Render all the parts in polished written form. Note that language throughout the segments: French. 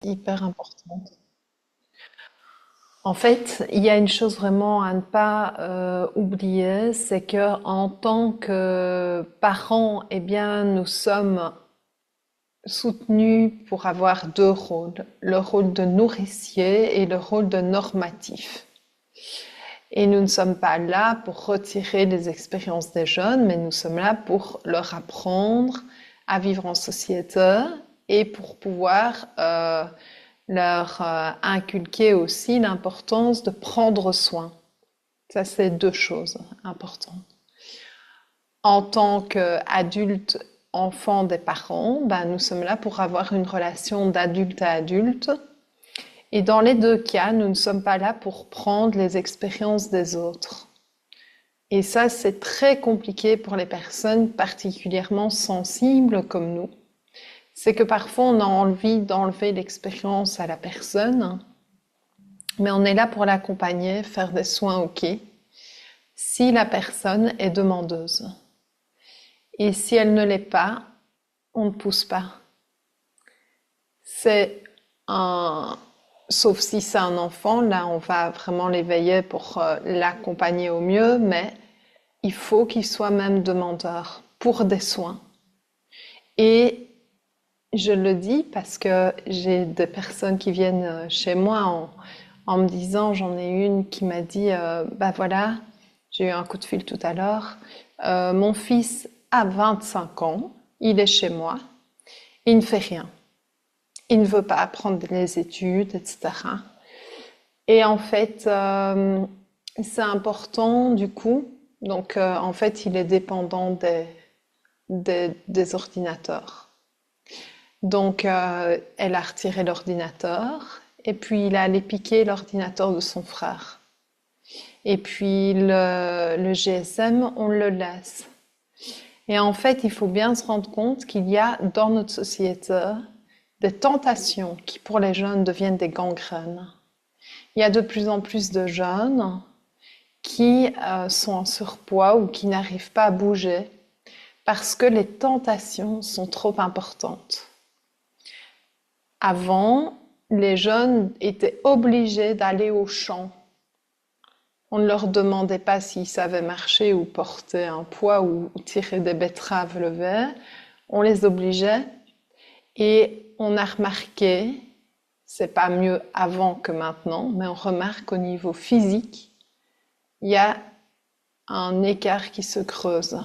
hyper importante. En fait, il y a une chose vraiment à ne pas oublier, c'est que en tant que parents, eh bien, nous sommes soutenus pour avoir deux rôles, le rôle de nourricier et le rôle de normatif. Et nous ne sommes pas là pour retirer les expériences des jeunes, mais nous sommes là pour leur apprendre à vivre en société et pour pouvoir leur inculquer aussi l'importance de prendre soin. Ça, c'est deux choses importantes. En tant qu'adulte, enfant des parents, ben, nous sommes là pour avoir une relation d'adulte à adulte. Et dans les deux cas, nous ne sommes pas là pour prendre les expériences des autres. Et ça, c'est très compliqué pour les personnes particulièrement sensibles comme nous. C'est que parfois, on a envie d'enlever l'expérience à la personne, mais on est là pour l'accompagner, faire des soins ok, si la personne est demandeuse. Et si elle ne l'est pas, on ne pousse pas. C'est un... Sauf si c'est un enfant, là on va vraiment l'éveiller pour l'accompagner au mieux, mais il faut qu'il soit même demandeur pour des soins. Et je le dis parce que j'ai des personnes qui viennent chez moi en me disant, j'en ai une qui m'a dit, bah voilà, j'ai eu un coup de fil tout à l'heure, mon fils a 25 ans, il est chez moi, il ne fait rien. Il ne veut pas apprendre les études, etc. Et en fait, c'est important du coup. Donc, en fait, il est dépendant des ordinateurs. Donc, elle a retiré l'ordinateur et puis il a allé piquer l'ordinateur de son frère. Et puis le GSM, on le laisse. Et en fait, il faut bien se rendre compte qu'il y a dans notre société des tentations qui, pour les jeunes, deviennent des gangrènes. Il y a de plus en plus de jeunes qui sont en surpoids ou qui n'arrivent pas à bouger parce que les tentations sont trop importantes. Avant, les jeunes étaient obligés d'aller au champ. On ne leur demandait pas s'ils savaient marcher ou porter un poids ou tirer des betteraves levées. On les obligeait et on a remarqué, c'est pas mieux avant que maintenant, mais on remarque qu'au niveau physique, il y a un écart qui se creuse.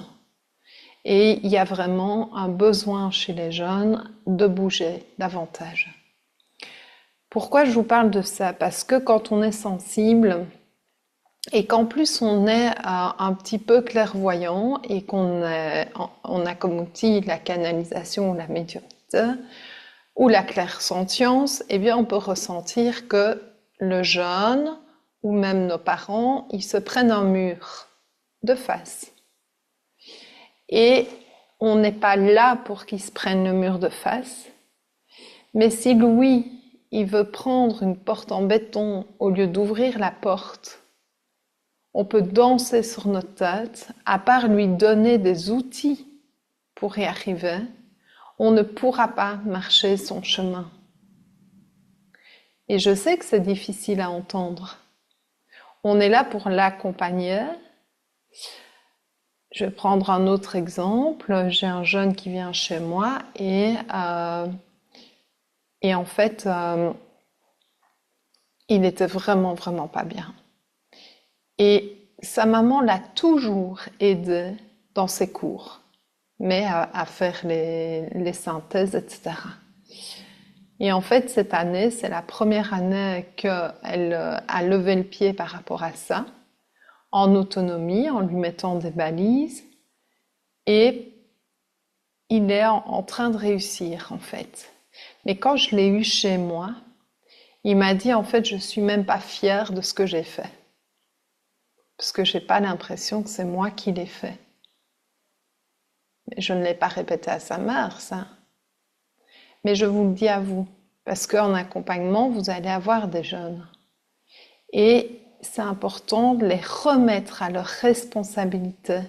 Et il y a vraiment un besoin chez les jeunes de bouger davantage. Pourquoi je vous parle de ça? Parce que quand on est sensible et qu'en plus on est un petit peu clairvoyant et qu'on a comme outil la canalisation ou la médiumnité ou la clairsentience, eh bien on peut ressentir que le jeune ou même nos parents, ils se prennent un mur de face. Et on n'est pas là pour qu'ils se prennent le mur de face. Mais si Louis, il veut prendre une porte en béton au lieu d'ouvrir la porte, on peut danser sur notre tête, à part lui donner des outils pour y arriver, on ne pourra pas marcher son chemin. Et je sais que c'est difficile à entendre. On est là pour l'accompagner. Je vais prendre un autre exemple. J'ai un jeune qui vient chez moi et en fait, il était vraiment, vraiment pas bien. Et sa maman l'a toujours aidé dans ses cours, mais à faire les synthèses, etc. Et en fait, cette année, c'est la première année qu'elle a levé le pied par rapport à ça, en autonomie, en lui mettant des balises. Et il est en train de réussir, en fait. Mais quand je l'ai eu chez moi, il m'a dit, en fait, je suis même pas fière de ce que j'ai fait. Parce que j'ai pas l'impression que c'est moi qui l'ai fait. Mais je ne l'ai pas répété à sa mère, ça. Mais je vous le dis à vous. Parce qu'en accompagnement, vous allez avoir des jeunes. Et c'est important de les remettre à leur responsabilité.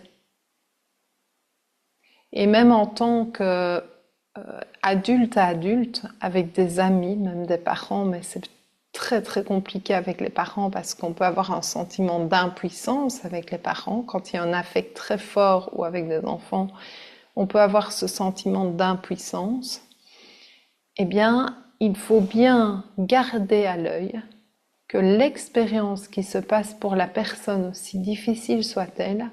Et même en tant que adulte à adulte, avec des amis, même des parents, mais c'est très très compliqué avec les parents parce qu'on peut avoir un sentiment d'impuissance avec les parents. Quand il y a un affect très fort ou avec des enfants, on peut avoir ce sentiment d'impuissance. Eh bien, il faut bien garder à l'œil que l'expérience qui se passe pour la personne, aussi difficile soit-elle,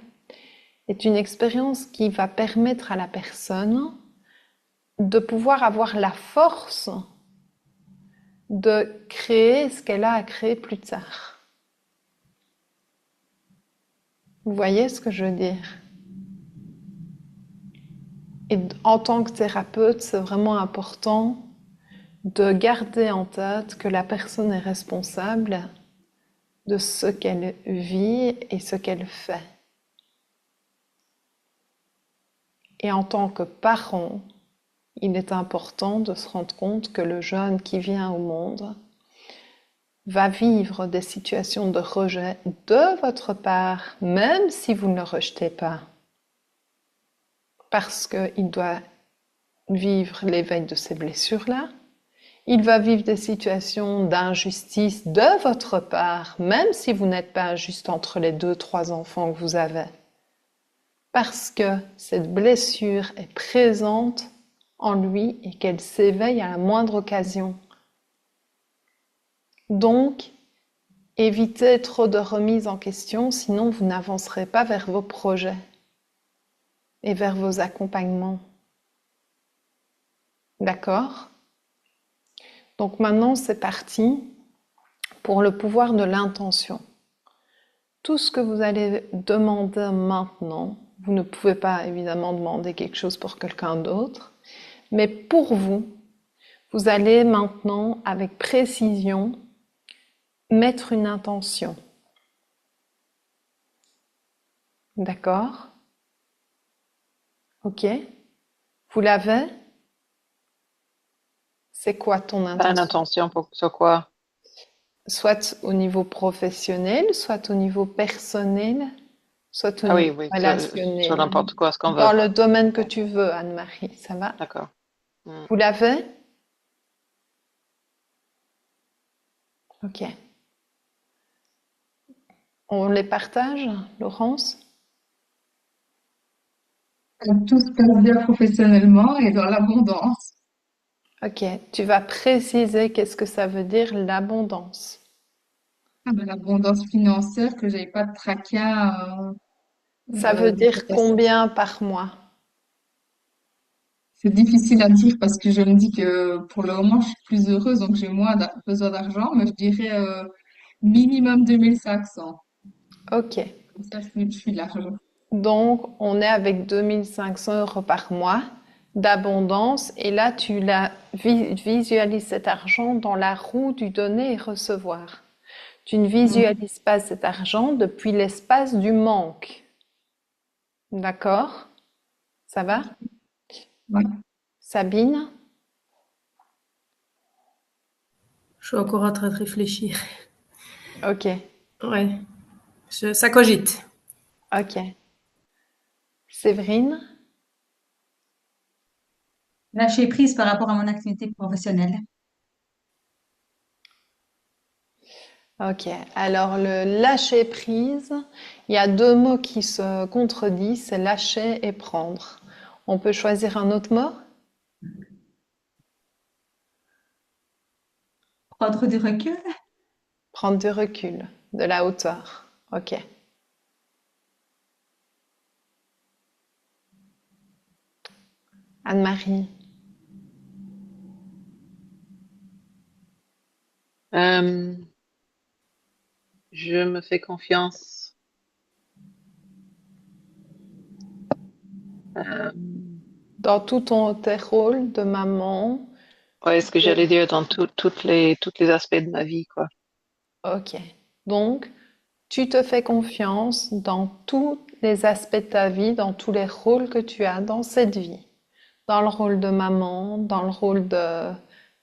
est une expérience qui va permettre à la personne de pouvoir avoir la force de créer ce qu'elle a à créer plus tard. Vous voyez ce que je veux dire? Et en tant que thérapeute, c'est vraiment important de garder en tête que la personne est responsable de ce qu'elle vit et ce qu'elle fait. Et en tant que parent, il est important de se rendre compte que le jeune qui vient au monde va vivre des situations de rejet de votre part, même si vous ne le rejetez pas, parce qu'il doit vivre l'éveil de ces blessures-là. Il va vivre des situations d'injustice de votre part, même si vous n'êtes pas juste entre les 2-3 enfants que vous avez. Parce que cette blessure est présente en lui et qu'elle s'éveille à la moindre occasion. Donc, évitez trop de remises en question, sinon vous n'avancerez pas vers vos projets et vers vos accompagnements. D'accord? Donc maintenant, c'est parti pour le pouvoir de l'intention. Tout ce que vous allez demander maintenant, vous ne pouvez pas évidemment demander quelque chose pour quelqu'un d'autre, mais pour vous, vous allez maintenant, avec précision, mettre une intention. D'accord? Ok? Vous l'avez? C'est quoi ton Pas une intention? intention sur quoi? Soit au niveau professionnel, soit au niveau personnel, soit au Ah oui, niveau oui, sur relationnel. n'importe quoi, ce qu'on veut. Dans le domaine que Ok, tu veux, Anne-Marie, ça va? d'accord. Hmm. Vous l'avez? Ok. On les partage, Laurence? Tout se passe bien professionnellement et dans l'abondance. Ok. Tu vas préciser qu'est-ce que ça veut dire l'abondance. Ah ben, l'abondance financière, que j'ai pas de tracas, Ça veut de dire tracas. combien par mois? C'est difficile à dire parce que je me dis que pour le moment, je suis plus heureuse, donc j'ai moins besoin d'argent, mais je dirais minimum 2500. Ok. Comme ça, je suis large. Donc, on est avec 2 500 € par mois d'abondance. Et là, tu visualises cet argent dans la roue du donner et recevoir. Tu ne Mhm. visualises pas cet argent depuis l'espace du manque. D'accord? Ça va? Ouais. Sabine? Je suis encore en train de réfléchir. Ok. Ouais, ça cogite. Ok. Séverine? Lâcher prise par rapport à mon activité professionnelle. Ok. Alors, le lâcher prise, il y a 2 mots qui se contredisent, c'est lâcher et prendre. On peut choisir un autre mot? Prendre du recul. Prendre du recul, de la hauteur. Ok. Anne-Marie. Euh, je me fais confiance. Euh, Dans tes rôles de maman, ouais, ce que de- j'allais dire dans toutes les aspects de ma vie, quoi. ok. Donc, tu te fais confiance dans tous les aspects de ta vie, dans tous les rôles que tu as dans cette vie. Dans le rôle de maman, dans le rôle de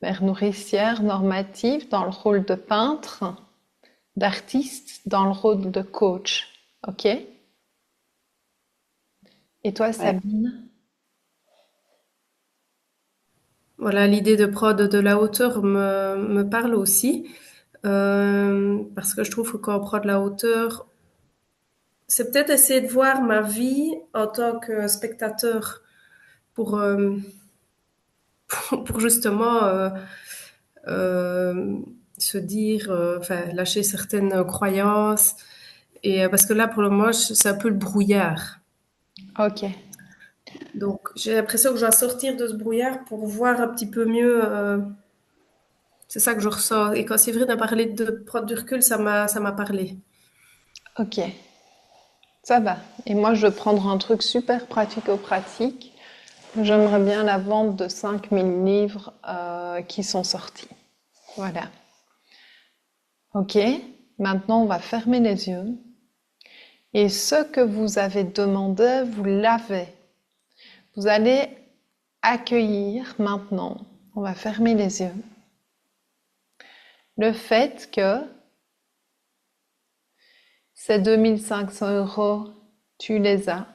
mère nourricière normative, dans le rôle de peintre, d'artiste, dans le rôle de coach. Ok? Et toi, Ouais. Sabine? Voilà, l'idée de prod de la hauteur me parle aussi. Parce que je trouve que quand on prend de la hauteur, c'est peut-être essayer de voir ma vie en tant que spectateur pour, pour justement euh, se dire, enfin, lâcher certaines croyances. Et parce que là, pour le moment, c'est un peu le brouillard. Ok, Donc, j'ai l'impression que je dois sortir de ce brouillard pour voir un petit peu mieux. C'est ça que je ressens. Et quand Séverine a parlé de prendre du recul, ça m'a parlé. ok, ça va. Et moi, je vais prendre un truc super pratico-pratique. J'aimerais bien la vente de 5000 livres qui sont sortis. Voilà. Ok, maintenant on va fermer les yeux. Et ce que vous avez demandé, vous l'avez. Vous allez accueillir maintenant, on va fermer les yeux, le fait que ces 2500 €, tu les as.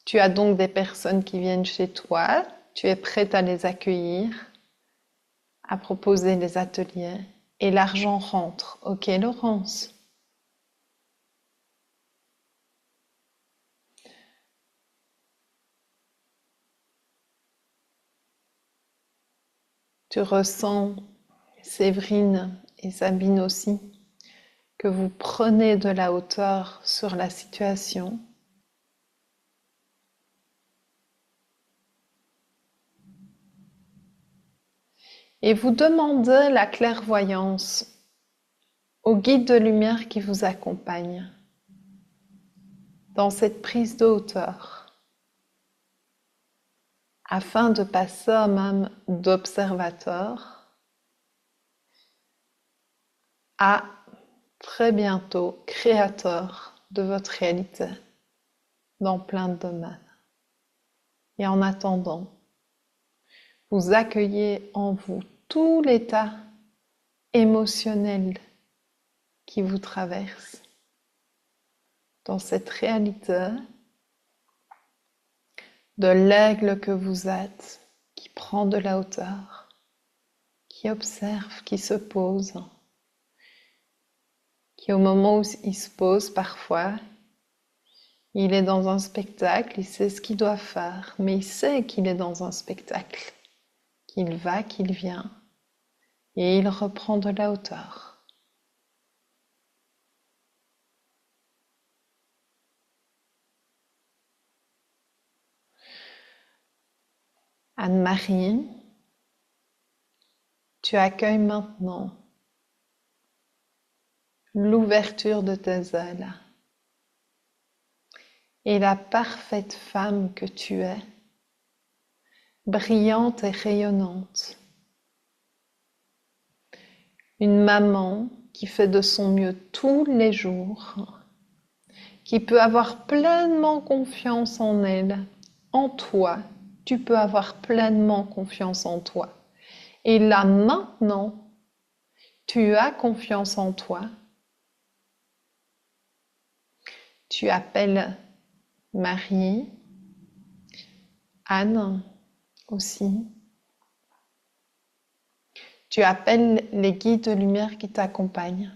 Tu as donc des personnes qui viennent chez toi, tu es prête à les accueillir, à proposer des ateliers, et l'argent rentre. Ok, Laurence? Tu ressens, Séverine et Sabine aussi, que vous prenez de la hauteur sur la situation. Et vous demandez la clairvoyance au guide de lumière qui vous accompagne dans cette prise de hauteur, afin de passer même d'observateur à très bientôt créateur de votre réalité dans plein de domaines. Et en attendant, vous accueillez en vous tout l'état émotionnel qui vous traverse dans cette réalité de l'aigle que vous êtes, qui prend de la hauteur, qui observe, qui se pose, qui au moment où il se pose parfois, il est dans un spectacle, il sait ce qu'il doit faire, mais il sait qu'il est dans un spectacle, qu'il va, qu'il vient, et il reprend de la hauteur. Anne-Marie, tu accueilles maintenant l'ouverture de tes ailes et la parfaite femme que tu es, brillante et rayonnante. Une maman qui fait de son mieux tous les jours, qui peut avoir pleinement confiance en elle, en toi. Tu peux avoir pleinement confiance en toi. Et là maintenant, tu as confiance en toi. Tu appelles Marie, Anne aussi. Tu appelles les guides de lumière qui t'accompagnent.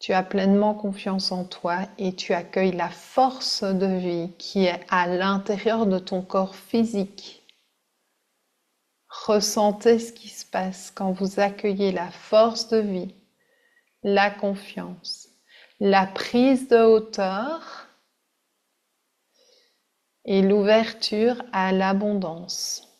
Tu as pleinement confiance en toi et tu accueilles la force de vie qui est à l'intérieur de ton corps physique. Ressentez ce qui se passe quand vous accueillez la force de vie, la confiance, la prise de hauteur et l'ouverture à l'abondance.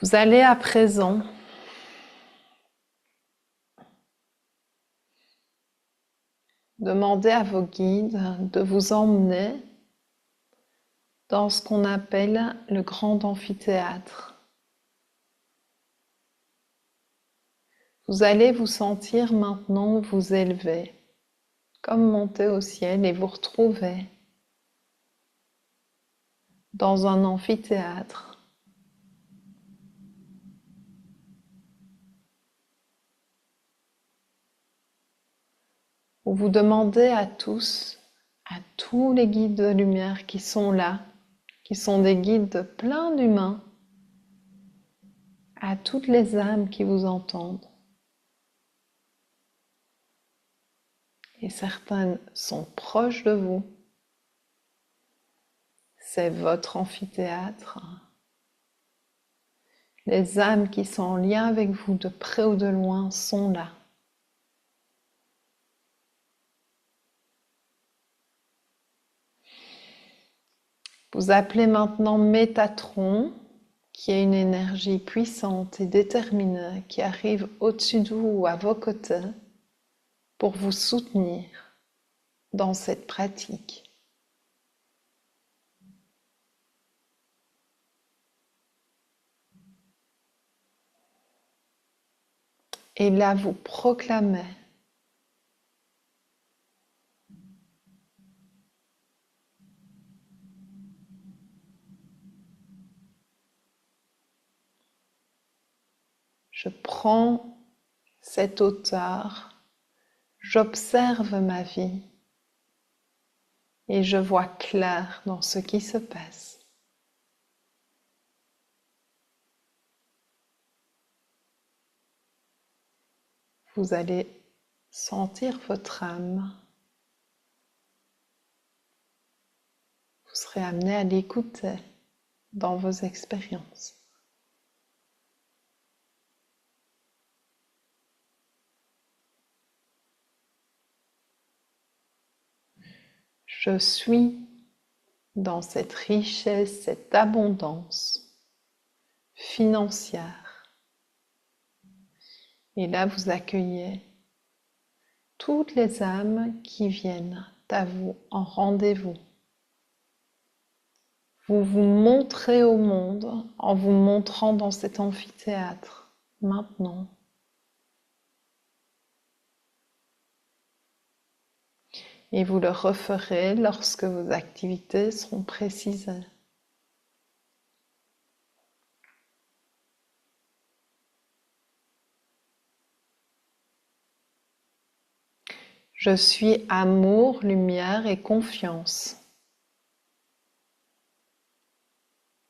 Vous allez à présent demander à vos guides de vous emmener dans ce qu'on appelle le grand amphithéâtre. Vous allez vous sentir maintenant vous élever comme monter au ciel et vous retrouver dans un amphithéâtre. Où vous demandez à tous les guides de lumière qui sont là, qui sont des guides de plein d'humains, à toutes les âmes qui vous entendent. Et certaines sont proches de vous. C'est votre amphithéâtre. Les âmes qui sont en lien avec vous de près ou de loin sont là. Vous appelez maintenant Métatron, qui est une énergie puissante et déterminée qui arrive au-dessus de vous ou à vos côtés pour vous soutenir dans cette pratique. Et là, vous proclamez je prends cette hauteur, j'observe ma vie et je vois clair dans ce qui se passe. Vous allez sentir votre âme. Vous serez amené à l'écouter dans vos expériences. Je suis dans cette richesse, cette abondance financière. Et là, vous accueillez toutes les âmes qui viennent à vous en rendez-vous. Vous vous montrez au monde en vous montrant dans cet amphithéâtre maintenant. Et vous le referez lorsque vos activités seront précisées. Je suis amour, lumière et confiance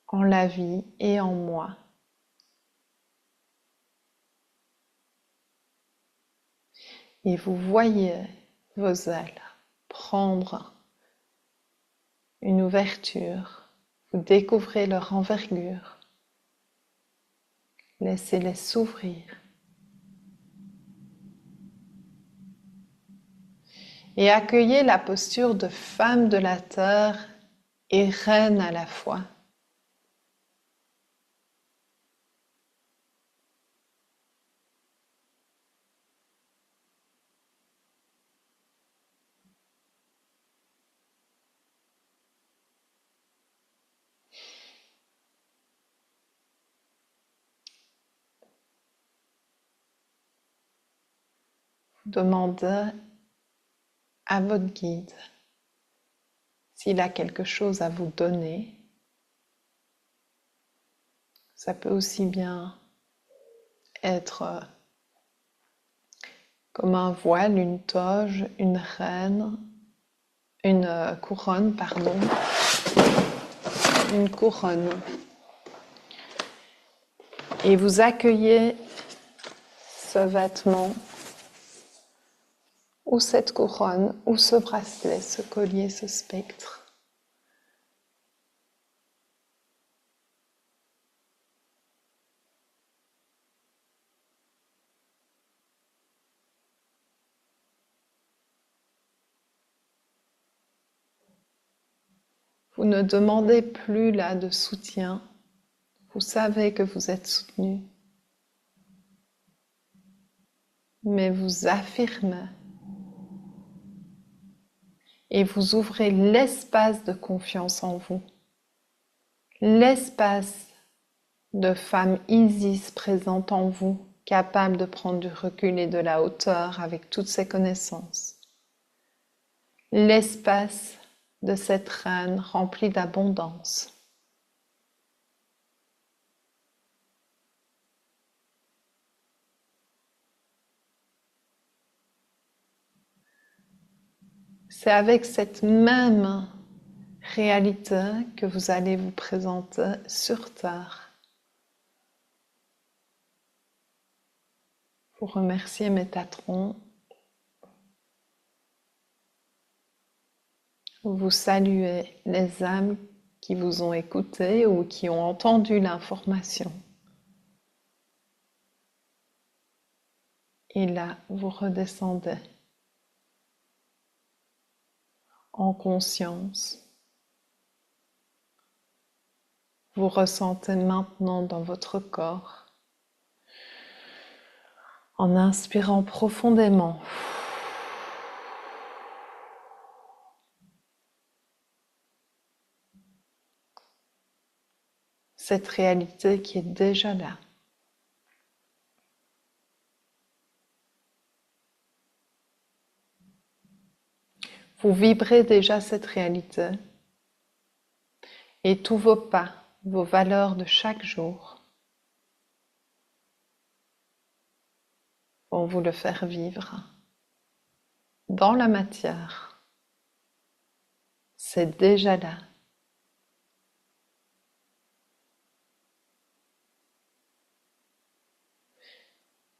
en la vie et en moi. Et vous voyez vos ailes prendre une ouverture, vous découvrez leur envergure, laissez-les s'ouvrir. Et accueillez la posture de femme de la terre et reine à la fois. Demandez à votre guide s'il a quelque chose à vous donner. Ça peut aussi bien être comme un voile, une toge, une reine, une couronne, pardon, une couronne. Et vous accueillez ce vêtement ou cette couronne, ou ce bracelet, ce collier, ce spectre. Vous ne demandez plus là de soutien, vous savez que vous êtes soutenu, mais vous affirmez et vous ouvrez l'espace de confiance en vous, l'espace de femme Isis présente en vous, capable de prendre du recul et de la hauteur avec toutes ses connaissances. l'espace de cette reine rempli d'abondance. C'est avec cette même réalité que vous allez vous présenter sur Terre. Vous remerciez Métatron. Vous saluez les âmes qui vous ont écouté ou qui ont entendu l'information. Et là, vous redescendez en conscience. Vous ressentez maintenant dans votre corps, en inspirant profondément, cette réalité qui est déjà là. Vous vibrez déjà cette réalité et tous vos pas, vos valeurs de chaque jour vont vous le faire vivre dans la matière. C'est déjà là.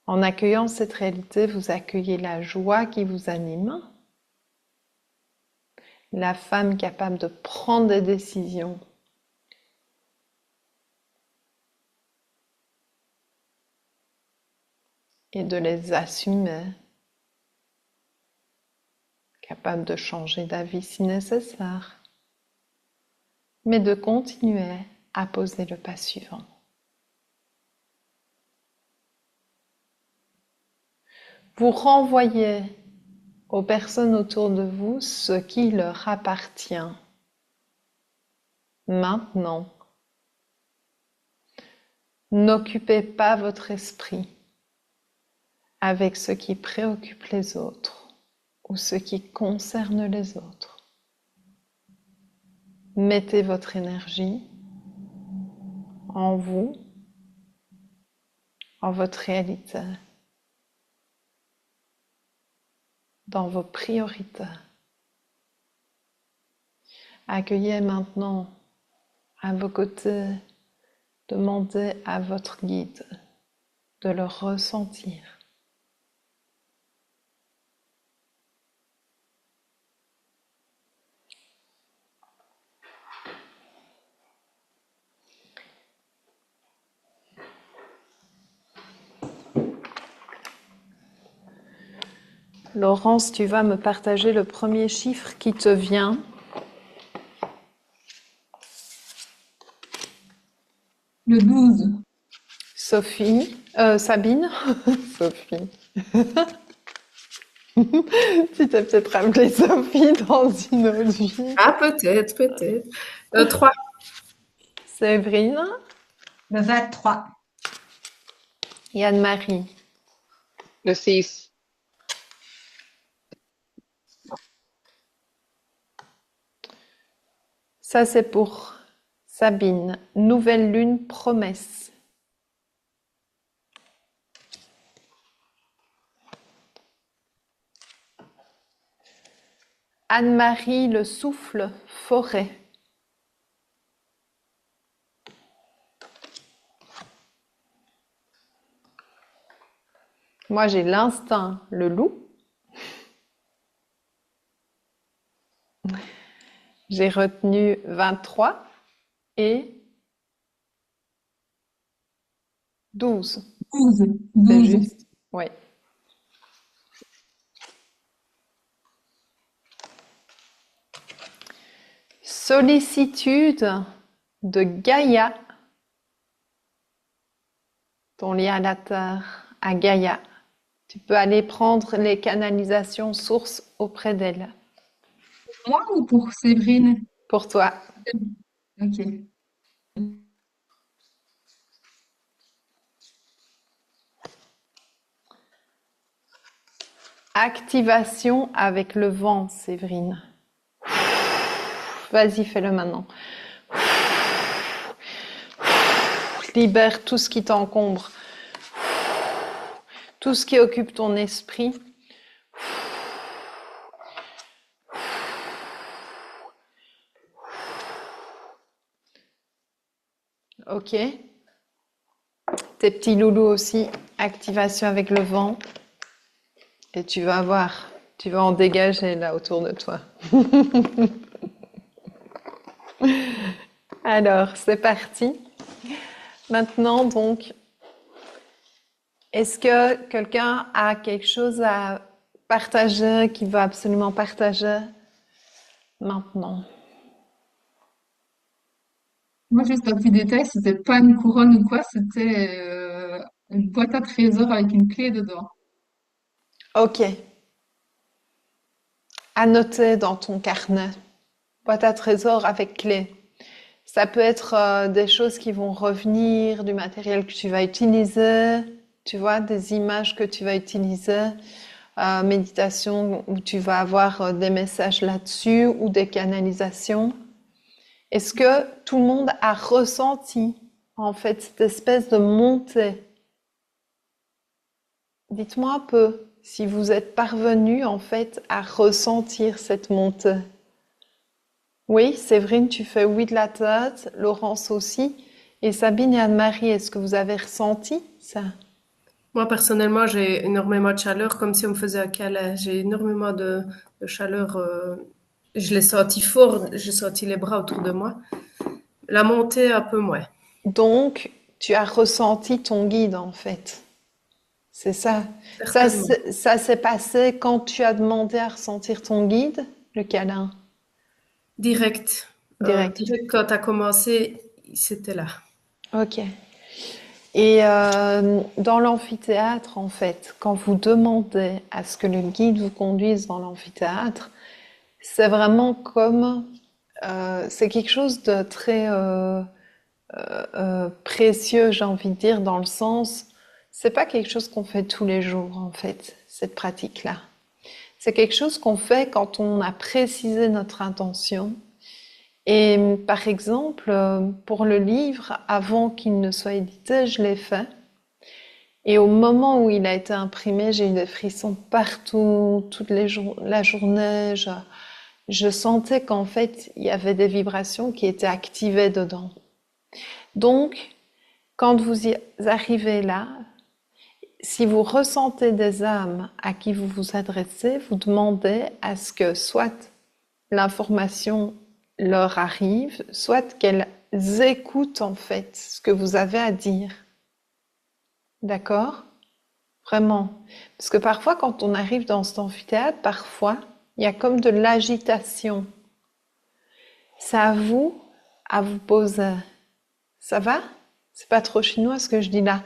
En accueillant cette réalité, vous accueillez la joie qui vous anime, la femme capable de prendre des décisions et de les assumer, capable de changer d'avis si nécessaire, mais de continuer à poser le pas suivant. Vous renvoyez aux personnes autour de vous ce qui leur appartient maintenant. N'occupez pas votre esprit avec ce qui préoccupe les autres ou ce qui concerne les autres. Mettez votre énergie en vous, en votre réalité, dans vos priorités. Accueillez maintenant à vos côtés, demandez à votre guide de le ressentir. Laurence, tu vas me partager le premier chiffre qui te vient. Le 12. Sophie, Sabine, Sophie. Tu t'es peut-être appelée Sophie dans une autre vie. Ah, peut-être, peut-être. 3. Séverine Le 23. et Anne-Marie. Le 6. Ça, c'est pour Sabine. Nouvelle lune, promesse. Anne-Marie, le souffle, forêt. Moi, j'ai l'instinct, le loup. J'ai retenu 23 et 12. 12. C'est 12. juste? Oui. Sollicitude de Gaïa. Ton lien à la terre, à Gaïa. Tu peux aller prendre les canalisations sources auprès d'elle. Moi ou pour Séverine? Pour toi. Ok. Activation avec le vent, Séverine. Vas-y, fais-le maintenant. Libère tout ce qui t'encombre, tout ce qui occupe ton esprit. Ok. Tes petits loulous aussi, activation avec le vent. Et tu vas voir, tu vas en dégager là autour de toi. Alors, c'est parti. Maintenant, donc, est-ce que quelqu'un a quelque chose à partager, qu'il veut absolument partager maintenant? Moi, juste un petit détail, c'était pas une couronne ou quoi, c'était une boîte à trésors avec une clé dedans. Ok. À noter dans ton carnet. Boîte à trésors avec clé. Ça peut être des choses qui vont revenir, du matériel que tu vas utiliser, tu vois, des images que tu vas utiliser, méditation où tu vas avoir des messages là-dessus ou des canalisations. Est-ce que tout le monde a ressenti en fait cette espèce de montée? Dites-moi un peu si vous êtes parvenu en fait à ressentir cette montée. Oui, Séverine, tu fais oui de la tête, Laurence aussi. Et Sabine et Anne-Marie, est-ce que vous avez ressenti ça? Moi, personnellement, j'ai énormément de chaleur, comme si on me faisait un câlin. J'ai énormément de chaleur. Je l'ai senti fort, j'ai senti les bras autour de moi. La montée, un peu moins. Donc, tu as ressenti ton guide en fait. C'est ça. Certainement. Ça s'est passé quand tu as demandé à ressentir ton guide, le câlin, Direct. direct. Direct, quand tu as commencé, c'était là. Ok. Et dans l'amphithéâtre, en fait, quand vous demandez à ce que le guide vous conduise dans l'amphithéâtre, c'est vraiment comme, c'est quelque chose de très précieux, j'ai envie de dire, dans le sens, c'est pas quelque chose qu'on fait tous les jours, en fait, cette pratique-là. C'est quelque chose qu'on fait quand on a précisé notre intention. Et par exemple, pour le livre, avant qu'il ne soit édité, je l'ai fait. Et au moment où il a été imprimé, j'ai eu des frissons partout, la journée. Je sentais qu'en fait, il y avait des vibrations qui étaient activées dedans. Donc, quand vous y arrivez là, si vous ressentez des âmes à qui vous vous adressez, vous demandez à ce que soit l'information leur arrive, soit qu'elles écoutent en fait ce que vous avez à dire. D'accord? Vraiment. Parce que parfois, quand on arrive dans cet amphithéâtre, parfois, il y a comme de l'agitation. C'est à vous poser. Ça va? C'est pas trop chinois ce que je dis là.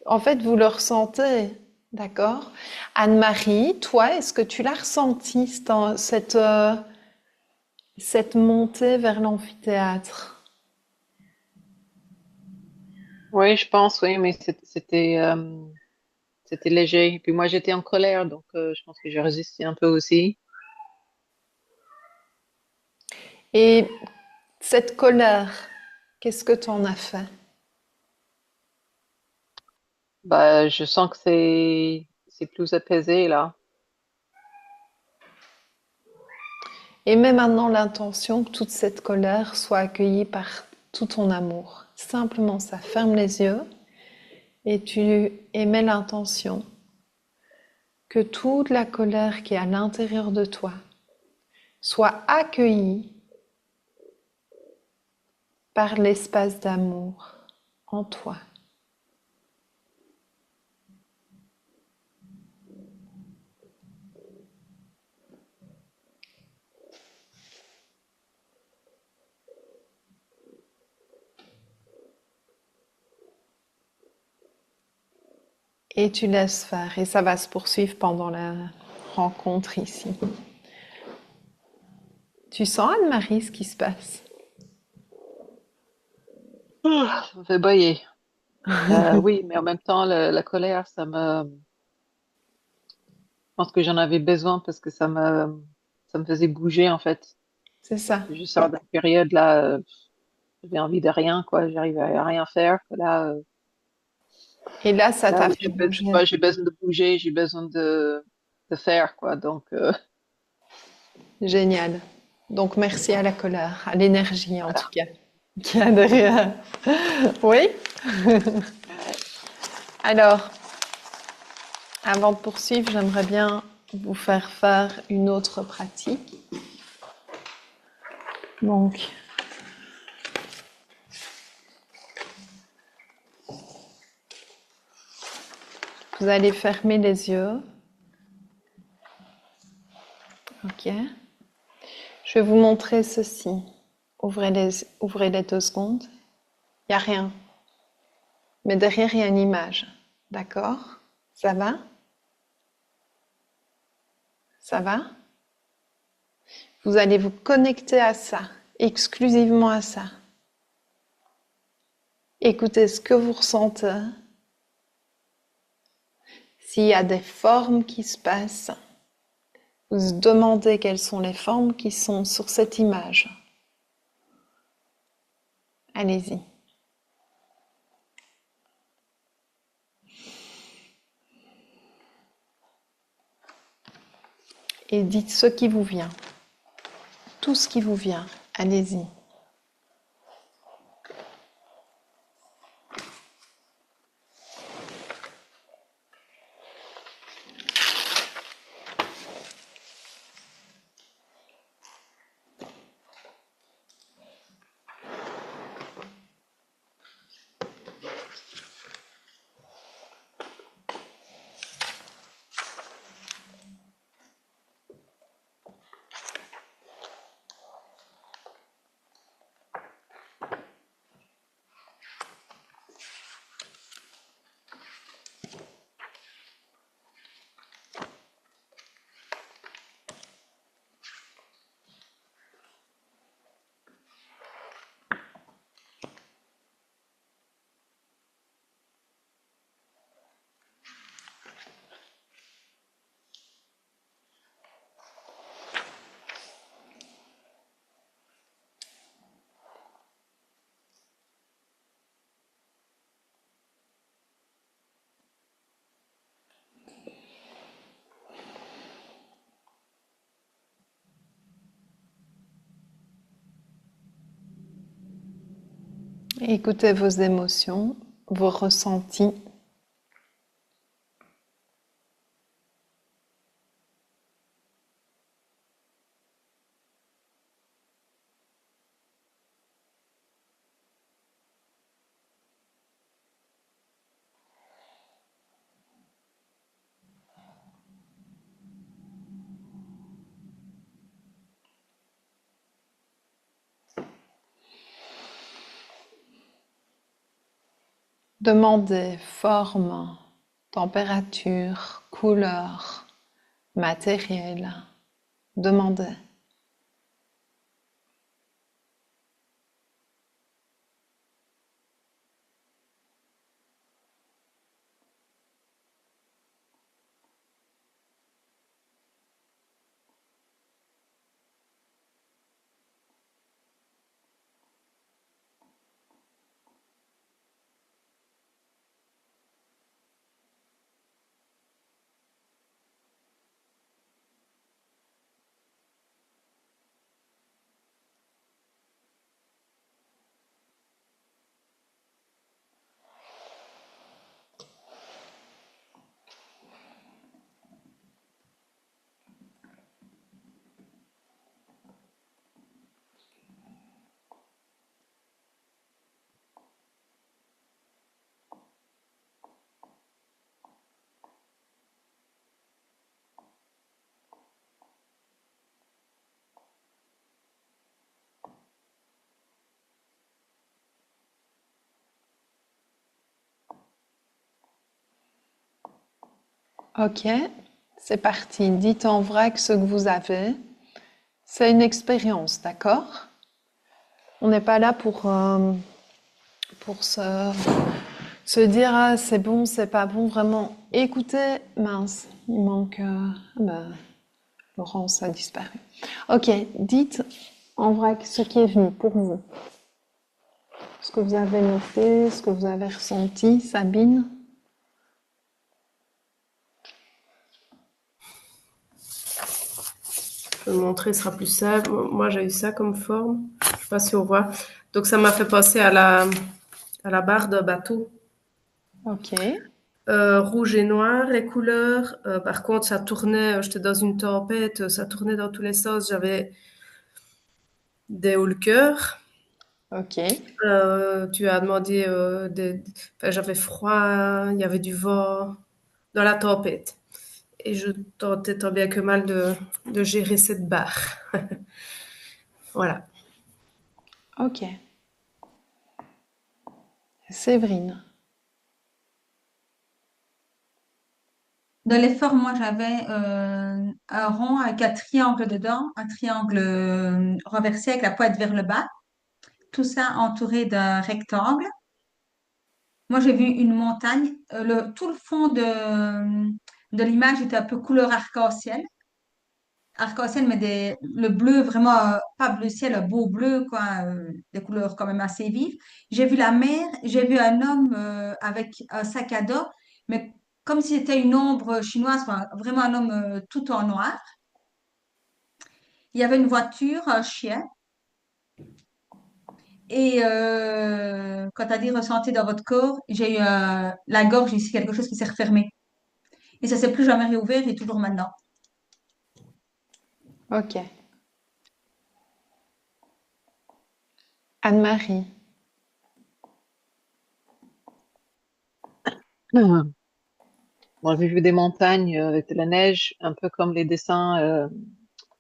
En fait, vous le ressentez, d'accord? Anne-Marie, toi, est-ce que tu l'as ressenti, cette montée vers l'amphithéâtre? Oui, je pense, oui, mais c'était léger. Puis moi, j'étais en colère, donc je pense que j'ai résisté un peu aussi. Et cette colère, qu'est-ce que tu en as fait? Bah, je sens que c'est plus apaisé là. Et mets maintenant l'intention que toute cette colère soit accueillie par tout ton amour. Simplement ça, ferme les yeux et tu émets l'intention que toute la colère qui est à l'intérieur de toi soit accueillie par l'espace d'amour en toi. Et tu laisses faire et ça va se poursuivre pendant la rencontre ici. Tu sens, Anne-Marie, ce qui se passe? Ça me fait bailler. Oui, mais en même temps, la colère, ça me... pense que j'en avais besoin parce que ça me faisait bouger, en fait. C'est ça. Je sors d'une période là, j'avais envie de rien, quoi. J'arrivais à rien faire. Et là, ça Là, t'a oui, fait bouger. j'ai besoin de bouger, j'ai besoin de faire, quoi. Donc, Génial. Donc, merci à la colère, à l'énergie en tout voilà. cas, qui a derrière. Oui? Ouais. Alors, avant de poursuivre, j'aimerais bien vous faire une autre pratique. Donc, vous allez fermer les yeux. Ok. Je vais vous montrer ceci. Ouvrez les 2 secondes. Il n'y a rien. Mais derrière, il y a une image. D'accord? Ça va? Ça va? Vous allez vous connecter à ça, exclusivement à ça. Écoutez ce que vous ressentez. S'il y a des formes qui se passent, vous demandez quelles sont les formes qui sont sur cette image. Allez-y. Et dites ce qui vous vient. Tout ce qui vous vient. Allez-y. Écoutez vos émotions, vos ressentis. Demandez forme, température, couleur, matériel. Demandez. Ok, c'est parti. Dites en vrac ce que vous avez. C'est une expérience, d'accord? On n'est pas là pour se dire ah, c'est bon, c'est pas bon. Vraiment, écoutez, mince. Il manque... Laurence a disparu. Ok, dites en vrac ce qui est venu pour vous. Ce que vous avez noté, ce que vous avez ressenti, Sabine. Je vais montrer, ce sera plus simple. Moi, j'ai eu ça comme forme. Je ne sais pas si on voit. Donc, ça m'a fait penser à la barre d'un bateau. Ok. Rouge et noir, les couleurs. Par contre, ça tournait, j'étais dans une tempête, ça tournait dans tous les sens. J'avais des hauts le cœur. Ok. Tu as demandé, enfin, j'avais froid, il y avait du vent dans la tempête. Et je tentais tant bien que mal de gérer cette barre. Voilà. Ok. Séverine. Dans les formes, moi, j'avais un rond avec un triangle dedans, un triangle renversé avec la pointe vers le bas, tout ça entouré d'un rectangle. Moi, j'ai vu une montagne. Tout le fond de l'image était un peu couleur arc-en-ciel. Arc-en-ciel, mais le bleu vraiment, pas bleu ciel, un beau bleu, quoi, des couleurs quand même assez vives. J'ai vu la mer, j'ai vu un homme avec un sac à dos, mais comme si c'était une ombre chinoise, enfin, vraiment un homme tout en noir. Il y avait une voiture, un chien. Et quand tu as dit ressentir dans votre corps, j'ai eu la gorge ici, quelque chose qui s'est refermé. Et ça s'est plus jamais réouvert et toujours maintenant. Ok. Anne-Marie. Ah. Moi, j'ai vu des montagnes avec de la neige, un peu comme les dessins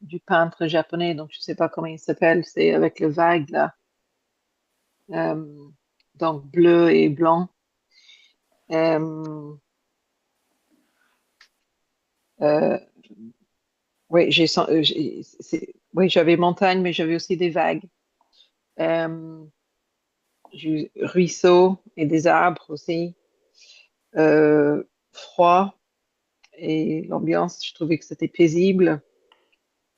du peintre japonais, donc je sais pas comment il s'appelle, c'est avec les vagues là, Euh, donc bleu et blanc. Euh, euh, oui, oui, j'avais montagne, mais j'avais aussi des vagues. Euh, j'ai eu ruisseaux et des arbres aussi. Froid et l'ambiance, je trouvais que c'était paisible.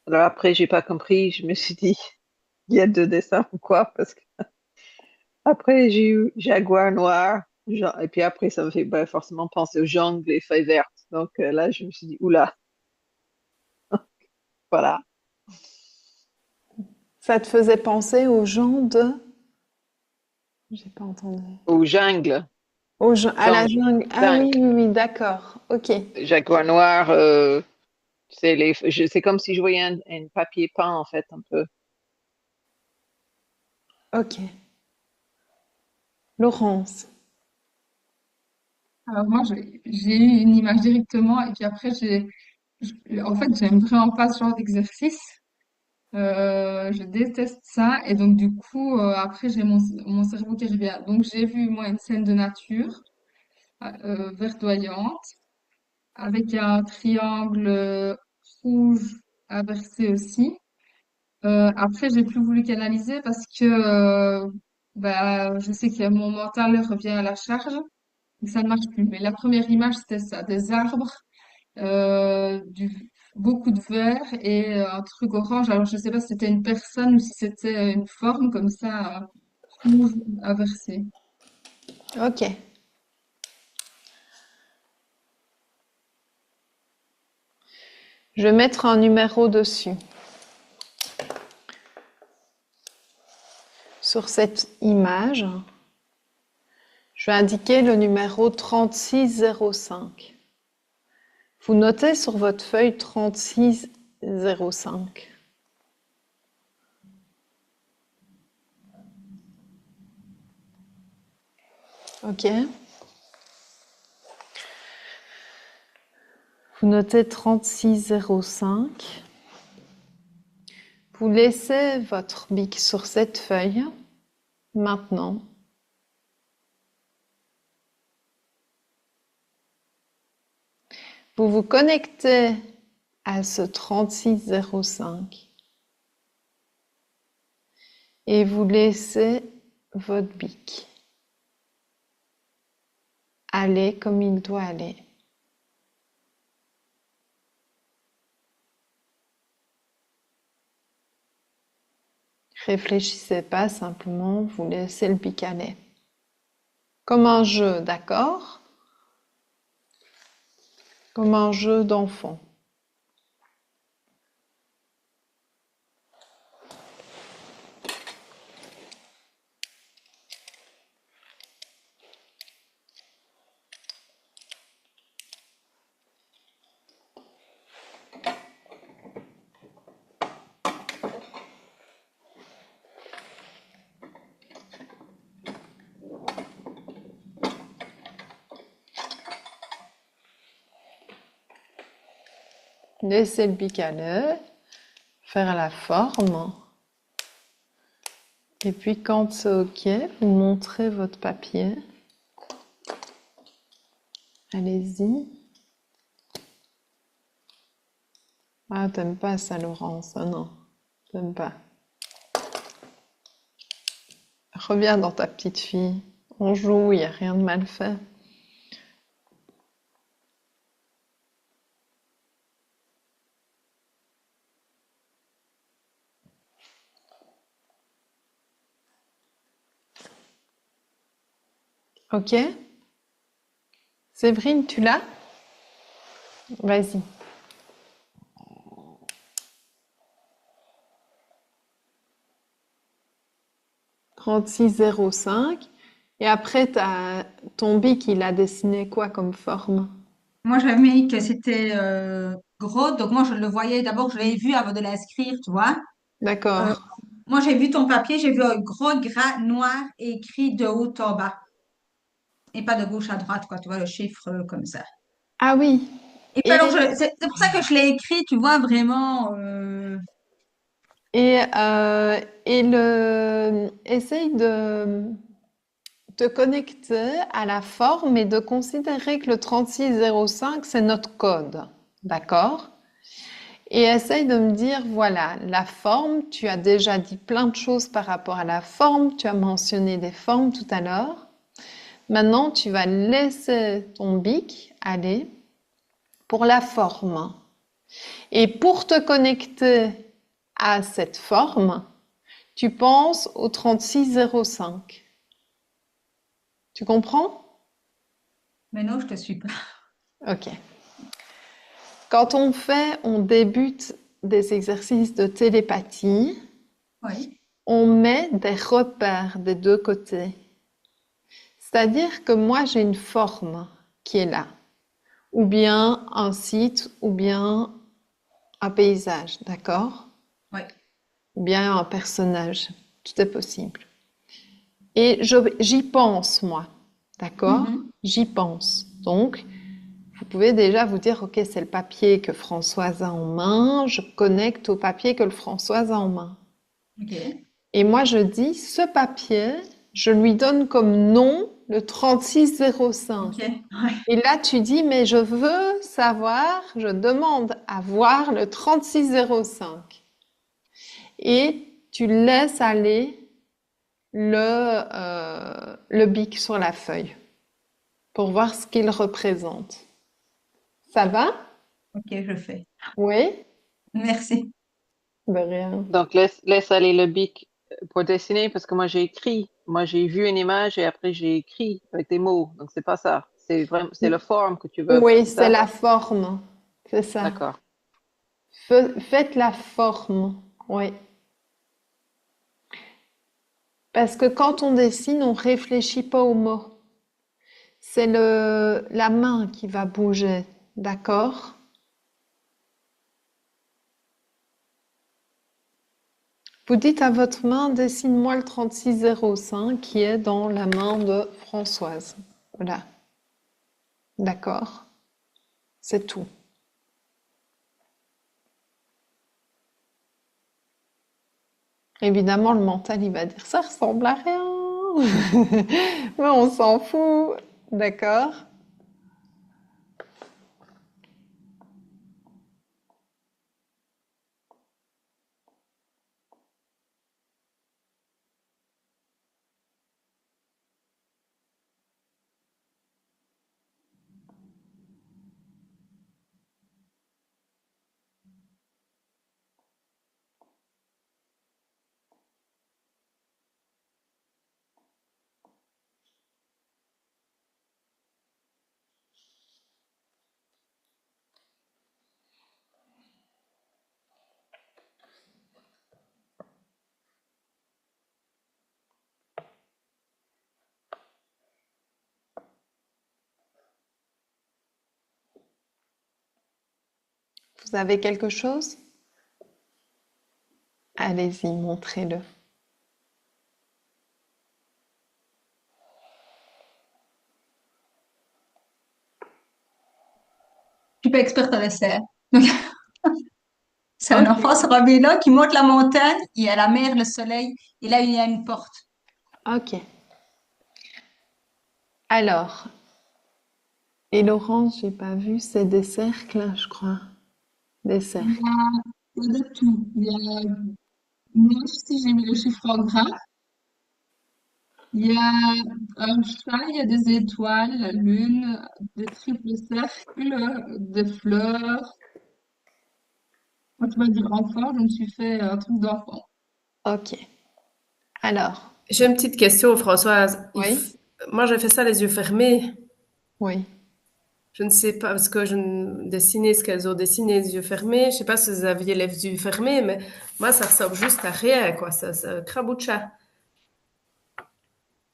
Alors après, j'ai pas compris, je me suis dit, il y a deux dessins ou quoi, parce que après, j'ai eu Jaguar noir, et puis après, ça me fait forcément penser aux jungles et feuilles vertes. Donc là, je me suis dit, oula, voilà, Ça te faisait penser aux gens de... J'ai pas entendu. aux jungles, Aux gens... À la jungle, jungle. Ah oui, jungle. oui, oui, d'accord. Ok. Jaguar noir, c'est comme si je voyais un papier peint, en fait, un peu. Ok. Laurence. Alors moi, j'ai eu une image directement et puis après, en fait, j'aime vraiment pas ce genre d'exercice. Je déteste ça et donc du coup, après, j'ai mon cerveau qui revient. Donc j'ai vu, moi, une scène de nature verdoyante avec un triangle rouge inversé aussi. Après, j'ai plus voulu canaliser parce que bah, je sais que mon mental revient à la charge et ça ne marche plus. Mais la première image, c'était ça, des arbres, beaucoup de vert et un truc orange. Alors, je sais pas si c'était une personne ou si c'était une forme comme ça, rouge inversé. Ok. Je vais mettre un numéro dessus. Sur cette image, je vais indiquer le numéro 3605. Vous notez sur votre feuille 3605. Ok. Vous notez 3605. Vous laissez votre bic sur cette feuille. Maintenant, vous vous connectez à ce 3605 et vous laissez votre bic aller comme il doit aller. Réfléchissez pas, simplement, vous laissez le bic aller. Comme un jeu, d'accord? Comme un jeu d'enfant. Laissez le bic aller, faire la forme. Et puis quand c'est OK, vous montrez votre papier. Allez-y. Ah, t'aimes pas ça, Laurence? Ah non, t'aimes pas. Reviens dans ta petite fille. On joue, il n'y a rien de mal fait. OK? Séverine, tu l'as? Vas-y. « 36,05 ». Et après, ton bic, il a dessiné quoi comme forme? Moi, j'avais mis que c'était gros, donc moi, je le voyais d'abord, je l'avais vu avant de l'inscrire, tu vois. Euh, D'accord. Moi, j'ai vu ton papier, j'ai vu un gros gras noir écrit de haut en bas et pas de gauche à droite, quoi, tu vois, le chiffre comme ça. Ah oui. Et puis Et, alors, c'est pour ça que je l'ai écrit, tu vois, vraiment. et, euh, essaye de te connecter à la forme et de considérer que le 3605, c'est notre code. D'accord? Et essaye de me dire, voilà, la forme, tu as déjà dit plein de choses par rapport à la forme, tu as mentionné des formes tout à l'heure. Maintenant, tu vas laisser ton bic aller pour la forme. Et pour te connecter à cette forme, tu penses au 3605. Tu comprends? Mais non, je te suis pas. Ok. Quand on débute des exercices de télépathie, Oui, on met des repères des deux côtés. C'est-à-dire que moi, j'ai une forme qui est là, ou bien un site, ou bien un paysage, d'accord? oui. Ou bien un personnage, tout est possible. Et j'y pense, moi, d'accord? Mhm. J'y pense. Donc, vous pouvez déjà vous dire, ok, c'est le papier que Françoise a en main, je connecte au papier que le Françoise a en main. OK. Et moi, je dis, ce papier, je lui donne comme nom le 3605. OK. Ouais. Et là, tu dis, mais je veux savoir, je demande à voir le 3605. Et tu laisses aller le bic sur la feuille pour voir ce qu'il représente. Ça va? OK, je fais. Oui? Merci. De rien. Donc, laisse aller le bic pour dessiner parce que moi, j'ai écrit. Moi, j'ai vu une image et après, j'ai écrit avec des mots. Donc, c'est pas ça. C'est vraiment, c'est la forme que tu veux. Oui, C'est c'est ça? la forme. C'est ça. D'accord. Faites la forme. Oui. Parce que quand on dessine, on réfléchit pas aux mots. C'est la main qui va bouger. D'accord? Vous dites à votre main, dessine-moi le 3605 qui est dans la main de Françoise. Voilà. D'accord? C'est tout. Évidemment, le mental, il va dire ça ressemble à rien. Mais on s'en fout. D'accord? Vous avez quelque chose? Allez-y, montrez-le. Je suis pas experte en dessert. Donc, c'est un Ok. enfant sur un vélo qui monte la montagne, il y a la mer, le soleil, et là, il y a une porte. Ok. Alors, et l'orange, j'ai pas vu, c'est des cercles, je crois. Des Il y cercles. a, il y a de tout. Il y a, moi aussi, j'ai mis le chiffre en gras. Il y a un chat, il y a des étoiles, la lune, des triples cercles, des fleurs. Moi, tu vas dire enfant, je me suis fait un truc d'enfant. Ok. Alors, J'ai une petite question, Françoise. oui, Moi, j'ai fait ça les yeux fermés. oui. Je ne sais pas, parce que je ne dessinais ce qu'elles ont dessiné les yeux fermés. Je sais pas si vous aviez les yeux fermés, mais moi, ça ressemble juste à rien, quoi. Ça craboucha.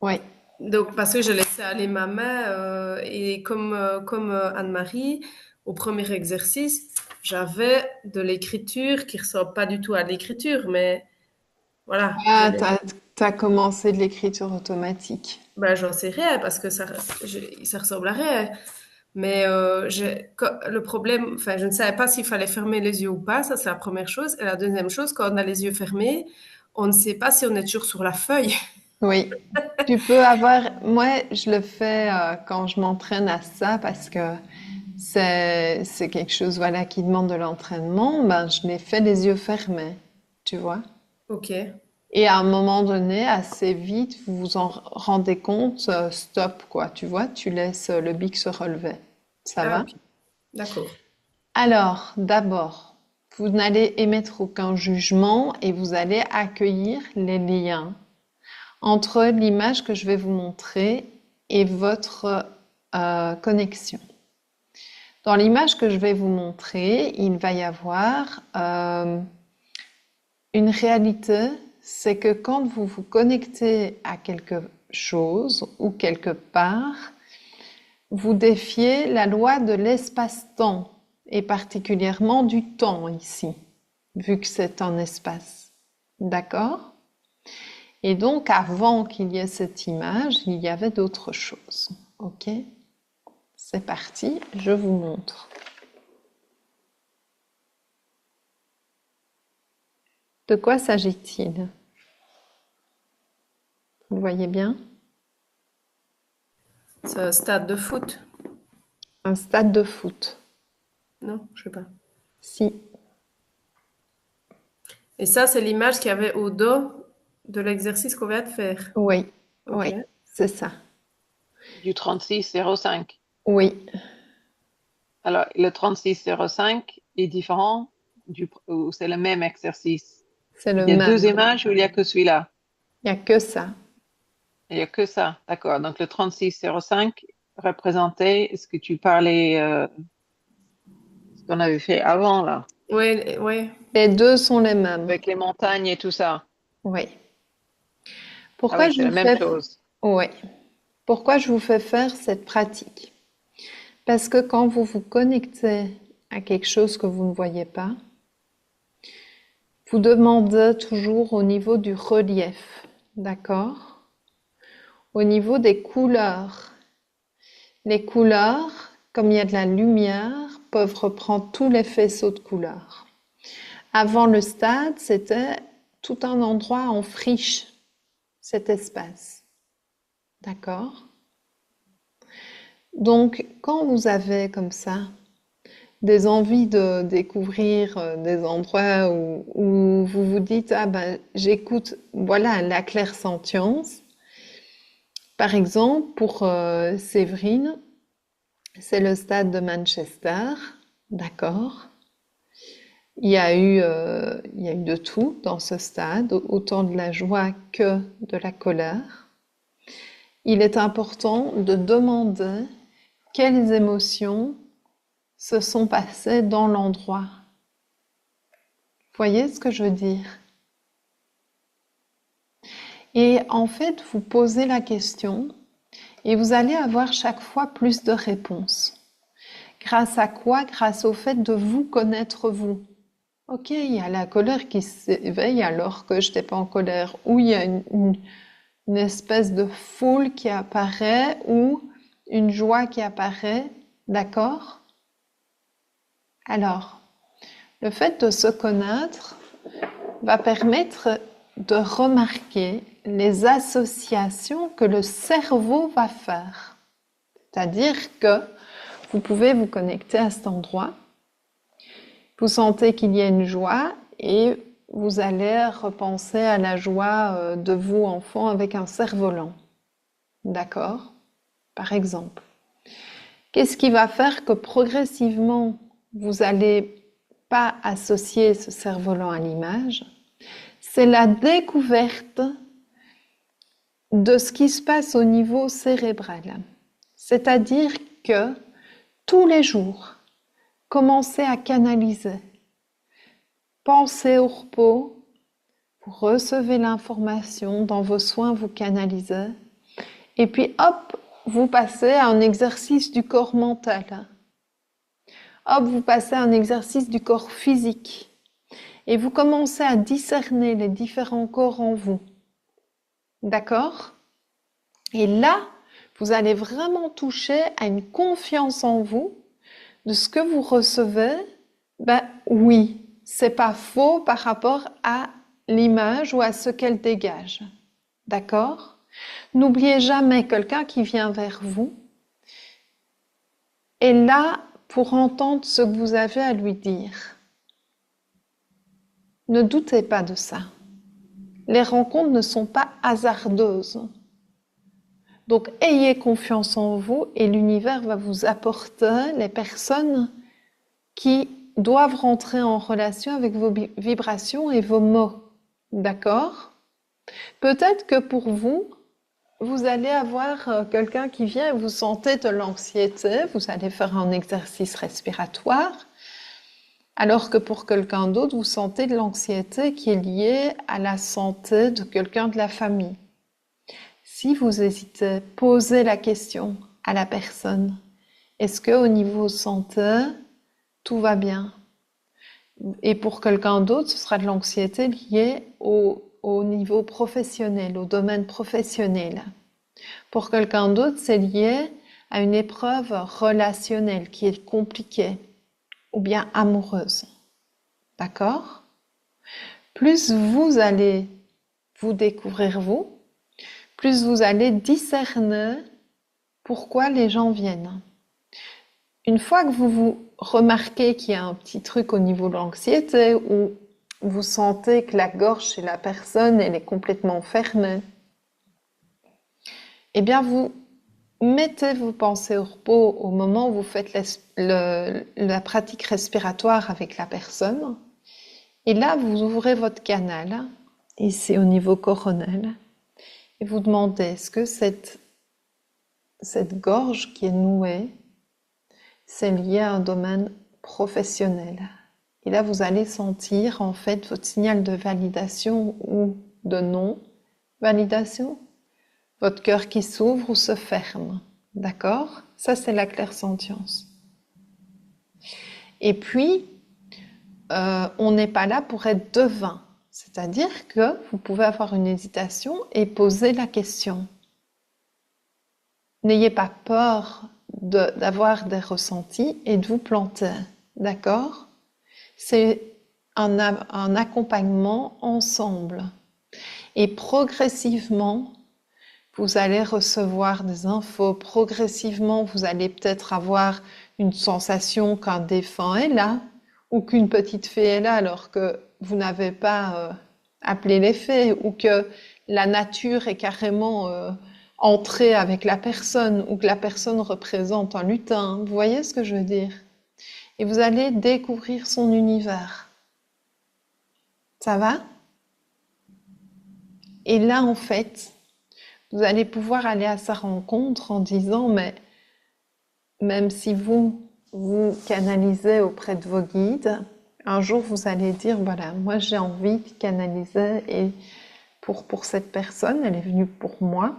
Oui, Donc, parce que je laissais aller ma main, et comme Anne-Marie, au premier exercice, j'avais de l'écriture qui ressemble pas du tout à l'écriture, mais voilà, ah, t'as commencé de l'écriture automatique. ben, j'en sais rien parce que ça ressemble à rien. Mais le problème, enfin, je ne savais pas s'il fallait fermer les yeux ou pas, ça c'est la première chose. Et la deuxième chose, quand on a les yeux fermés, on ne sait pas si on est toujours sur la feuille. Oui, tu peux avoir, moi je le fais quand je m'entraîne à ça parce que c'est quelque chose voilà qui demande de l'entraînement, ben je l'ai fait les yeux fermés, tu vois. Ok. Et à un moment donné, assez vite, vous vous en rendez compte, stop quoi, tu vois, tu laisses le bic se relever. Ça Ah, va? ok. D'accord. Alors, d'abord, vous n'allez émettre aucun jugement et vous allez accueillir les liens entre l'image que je vais vous montrer et votre connexion. Dans l'image que je vais vous montrer, il va y avoir une réalité, c'est que quand vous vous connectez à quelque chose ou quelque part, vous défiez la loi de l'espace-temps et particulièrement du temps ici, vu que c'est un espace. D'accord? Et donc, avant qu'il y ait cette image, il y avait d'autres choses. Ok? C'est parti, je vous montre. De quoi s'agit-il? Vous le voyez bien? C'est un stade de foot. Un stade de foot. Non, je sais pas. Si, Et ça, c'est l'image qu'il y avait au dos de l'exercice qu'on vient de faire. oui, Ok. oui, c'est ça. Du 36,05. Oui, Alors, le 36,05 est différent ou c'est le même exercice? c'est le Il y a deux même. images ou il y a que celui-là? Il n'y a que ça. Il n'y a que ça. D'accord. Donc, le 36,05 représentait ce que tu parlais, ce qu'on avait fait avant, là, Ouais, ouais. Les deux sont les mêmes. avec les montagnes et tout ça. Oui. Ah Pourquoi oui, je c'est la vous même fais... chose. Oui. Pourquoi je vous fais faire cette pratique? Parce que quand vous vous connectez à quelque chose que vous ne voyez pas, vous demandez toujours au niveau du relief, d'accord? Au niveau des couleurs. Les couleurs, comme il y a de la lumière, peuvent reprendre tous les faisceaux de couleurs. Avant le stade, c'était tout un endroit en friche, cet espace. D'accord? Donc, quand vous avez comme ça des envies de découvrir des endroits où vous vous dites, ah ben, j'écoute, voilà, la clairsentience. Par exemple, pour Séverine, c'est le stade de Manchester, d'accord? Il y a eu de tout dans ce stade, autant de la joie que de la colère. Il est important de demander quelles émotions se sont passées dans l'endroit. Vous voyez ce que je veux dire? Et en fait, vous posez la question et vous allez avoir chaque fois plus de réponses. Grâce à quoi? Grâce au fait de vous connaître vous. Ok, il y a la colère qui s'éveille alors que je n'étais pas en colère. Ou il y a une espèce de foule qui apparaît ou une joie qui apparaît. D'accord? Alors, le fait de se connaître va permettre de remarquer les associations que le cerveau va faire. C'est-à-dire que vous pouvez vous connecter à cet endroit, vous sentez qu'il y a une joie et vous allez repenser à la joie de vous, enfant, avec un cerf-volant. D'accord? Par exemple. Qu'est-ce qui va faire que progressivement, vous n'allez pas associer ce cerf-volant à l'image? C'est la découverte de ce qui se passe au niveau cérébral. C'est-à-dire que tous les jours, commencez à canaliser. Pensez au repos, vous recevez l'information, dans vos soins, vous canalisez. Et puis hop, vous passez à un exercice du corps mental. Hop, vous passez à un exercice du corps physique. Et vous commencez à discerner les différents corps en vous. D'accord? Et là, vous allez vraiment toucher à une confiance en vous, de ce que vous recevez. Ben oui, c'est pas faux par rapport à l'image ou à ce qu'elle dégage. D'accord? N'oubliez jamais quelqu'un qui vient vers vous est là pour entendre ce que vous avez à lui dire. Ne doutez pas de ça. Les rencontres ne sont pas hasardeuses. Donc, ayez confiance en vous et l'univers va vous apporter les personnes qui doivent rentrer en relation avec vos vibrations et vos mots. D'accord? Peut-être que pour vous, vous allez avoir quelqu'un qui vient et vous sentez de l'anxiété, vous allez faire un exercice respiratoire, alors que pour quelqu'un d'autre, vous sentez de l'anxiété qui est liée à la santé de quelqu'un de la famille. Si vous hésitez, posez la question à la personne. Est-ce qu'au niveau santé, tout va bien? Et pour quelqu'un d'autre, ce sera de l'anxiété liée au niveau professionnel, au domaine professionnel. Pour quelqu'un d'autre, c'est lié à une épreuve relationnelle qui est compliquée ou bien amoureuse. D'accord? Plus vous allez vous découvrir vous, plus vous allez discerner pourquoi les gens viennent. Une fois que vous remarquez qu'il y a un petit truc au niveau de l'anxiété ou vous sentez que la gorge chez la personne elle est complètement fermée, eh bien vous mettez vos pensées au repos au moment où vous faites la pratique respiratoire avec la personne. Et là, vous ouvrez votre canal, ici au niveau coronal, et vous demandez, est-ce que cette gorge qui est nouée, c'est lié à un domaine professionnel? Et là, vous allez sentir en fait votre signal de validation ou de non-validation. Votre cœur qui s'ouvre ou se ferme. D'accord? Ça, c'est la clairsentience. Et puis, on n'est pas là pour être devin. C'est-à-dire que vous pouvez avoir une hésitation et poser la question. N'ayez pas peur d'avoir des ressentis et de vous planter. D'accord? C'est un accompagnement ensemble. Et progressivement, vous allez recevoir des infos. Progressivement, vous allez peut-être avoir une sensation qu'un défunt est là ou qu'une petite fée est là alors que vous n'avez pas appelé les fées ou que la nature est carrément entrée avec la personne ou que la personne représente un lutin. Vous voyez ce que je veux dire? Et vous allez découvrir son univers. Ça va? Et là, en fait, vous allez pouvoir aller à sa rencontre en disant, mais même si vous canalisez auprès de vos guides, un jour vous allez dire, voilà, moi j'ai envie de canaliser et pour cette personne, elle est venue pour moi,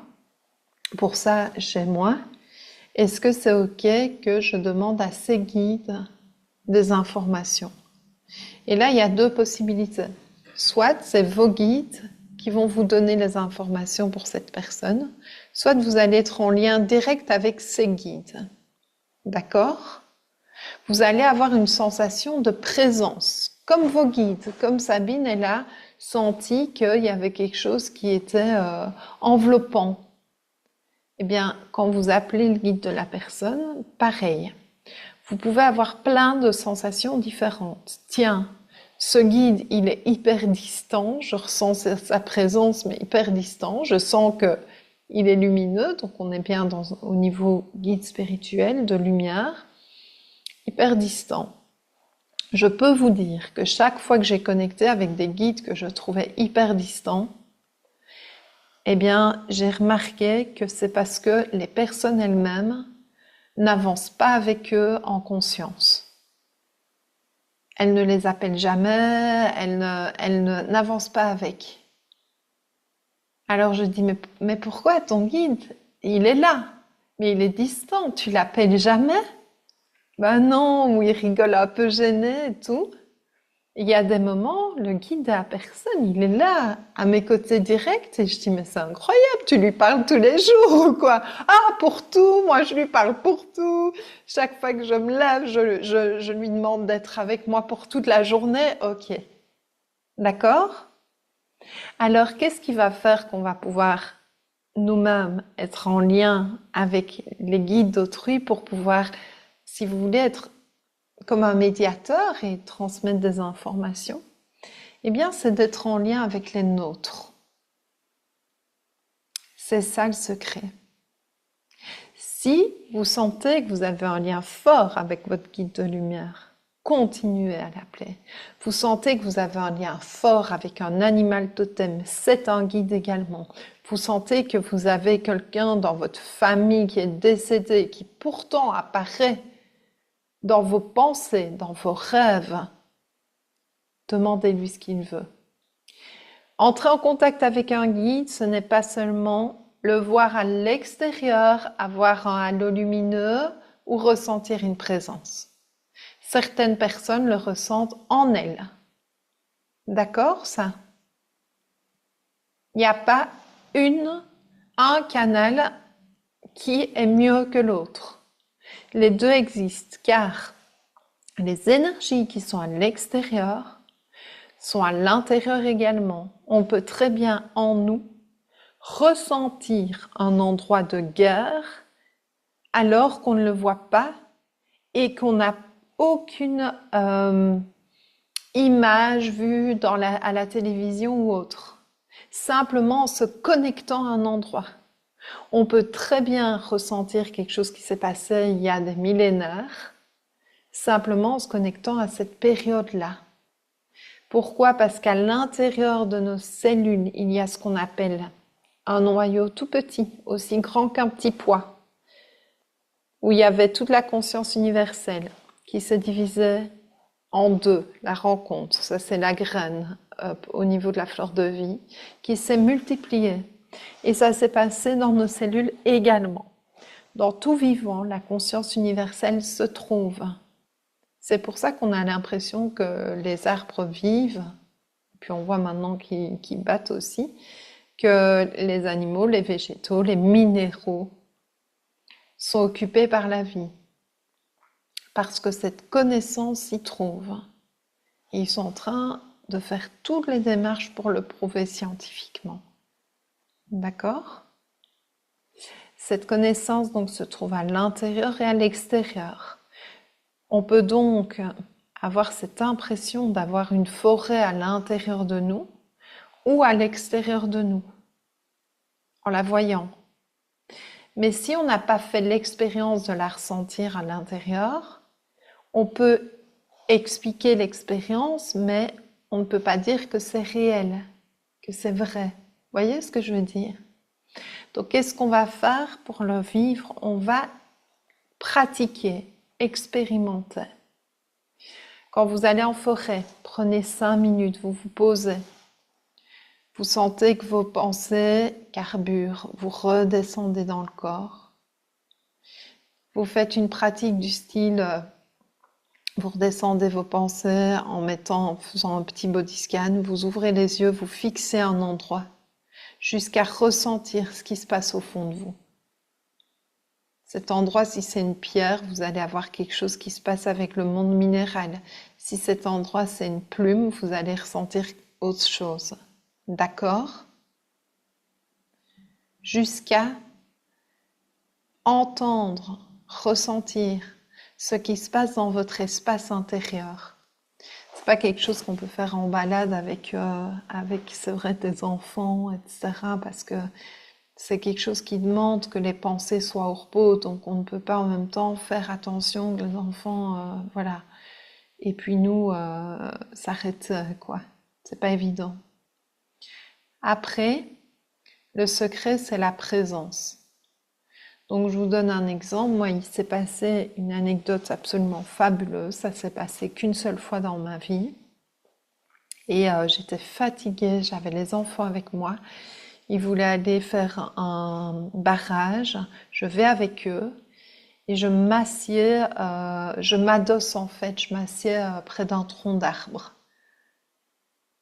pour ça chez moi, Est-ce que c'est OK que je demande à ces guides des informations? Et là, il y a deux possibilités. Soit c'est vos guides qui vont vous donner les informations pour cette personne, soit vous allez être en lien direct avec ces guides. D'accord? Vous allez avoir une sensation de présence, comme vos guides, comme Sabine, elle a senti qu'il y avait quelque chose qui était enveloppant. Eh bien, quand vous appelez le guide de la personne, pareil. Vous pouvez avoir plein de sensations différentes. Tiens, ce guide, il est hyper distant, je ressens sa présence, mais hyper distant. Je sens qu'il est lumineux, donc on est bien au niveau guide spirituel, de lumière, hyper distant. Je peux vous dire que chaque fois que j'ai connecté avec des guides que je trouvais hyper distants, eh bien, j'ai remarqué que c'est parce que les personnes elles-mêmes n'avancent pas avec eux en conscience. Elles ne les appellent jamais, elles n'avancent pas avec. Alors je dis, mais pourquoi ton guide? Il est là, mais il est distant, tu l'appelles jamais? Ben non, ou il rigole un peu gêné et tout. Il y a des moments, le guide à personne, il est là, à mes côtés directs, et je dis, mais c'est incroyable, tu lui parles tous les jours ou quoi? Ah, pour tout, moi je lui parle pour tout. Chaque fois que je me lève, je lui demande d'être avec moi pour toute la journée. Ok. D'accord? Alors, qu'est-ce qui va faire qu'on va pouvoir nous-mêmes être en lien avec les guides d'autrui pour pouvoir, si vous voulez, être comme un médiateur et transmettre des informations? Eh bien, c'est d'être en lien avec les nôtres. C'est ça le secret. Si vous sentez que vous avez un lien fort avec votre guide de lumière, continuez à l'appeler. Vous sentez que vous avez un lien fort avec un animal totem, c'est un guide également. Vous sentez que vous avez quelqu'un dans votre famille qui est décédé, qui pourtant apparaît dans vos pensées, dans vos rêves. Demandez-lui ce qu'il veut. Entrer en contact avec un guide, ce n'est pas seulement le voir à l'extérieur, avoir un halo lumineux ou ressentir une présence. Certaines personnes le ressentent en elles. D'accord, ça? Il n'y a pas un canal qui est mieux que l'autre. Les deux existent car les énergies qui sont à l'extérieur sont à l'intérieur également. On peut très bien en nous ressentir un endroit de guerre alors qu'on ne le voit pas et qu'on n'a aucune image vue à la télévision ou autre. Simplement en se connectant à un endroit. On peut très bien ressentir quelque chose qui s'est passé il y a des millénaires, simplement en se connectant à cette période-là. Pourquoi? Parce qu'à l'intérieur de nos cellules, il y a ce qu'on appelle un noyau tout petit, aussi grand qu'un petit pois, où il y avait toute la conscience universelle qui se divisait en deux, la rencontre, ça c'est la graine au niveau de la fleur de vie, qui s'est multipliée. Et ça s'est passé dans nos cellules également. Dans tout vivant, la conscience universelle se trouve. C'est pour ça qu'on a l'impression que les arbres vivent, puis on voit maintenant qu'ils battent aussi, que les animaux, les végétaux, les minéraux sont occupés par la vie. Parce que cette connaissance s'y trouve. Et ils sont en train de faire toutes les démarches pour le prouver scientifiquement. D'accord? Cette connaissance donc se trouve à l'intérieur et à l'extérieur. On peut donc avoir cette impression d'avoir une forêt à l'intérieur de nous ou à l'extérieur de nous, en la voyant. Mais si on n'a pas fait l'expérience de la ressentir à l'intérieur, on peut expliquer l'expérience, mais on ne peut pas dire que c'est réel, que c'est vrai. Vous voyez ce que je veux dire? Donc, qu'est-ce qu'on va faire pour le vivre? On va pratiquer, expérimenter. Quand vous allez en forêt, prenez 5 minutes, vous vous posez. Vous sentez que vos pensées carburent, vous redescendez dans le corps. Vous faites une pratique du style, vous redescendez vos pensées en faisant un petit body scan, vous ouvrez les yeux, vous fixez un endroit jusqu'à ressentir ce qui se passe au fond de vous. Cet endroit, si c'est une pierre, vous allez avoir quelque chose qui se passe avec le monde minéral. Si cet endroit, c'est une plume, vous allez ressentir autre chose. D'accord? Jusqu'à entendre, ressentir ce qui se passe dans votre espace intérieur. C'est pas quelque chose qu'on peut faire en balade avec c'est vrai, des enfants, etc. Parce que c'est quelque chose qui demande que les pensées soient au repos, donc on ne peut pas en même temps faire attention que les enfants, voilà. Et puis nous, s'arrête, quoi. C'est pas évident. Après, le secret, c'est la présence. Donc, je vous donne un exemple. Moi, il s'est passé une anecdote absolument fabuleuse. Ça s'est passé qu'une seule fois dans ma vie. Et j'étais fatiguée, j'avais les enfants avec moi. Ils voulaient aller faire un barrage. Je vais avec eux et je m'assieds, je m'adosse en fait, je m'assieds près d'un tronc d'arbre.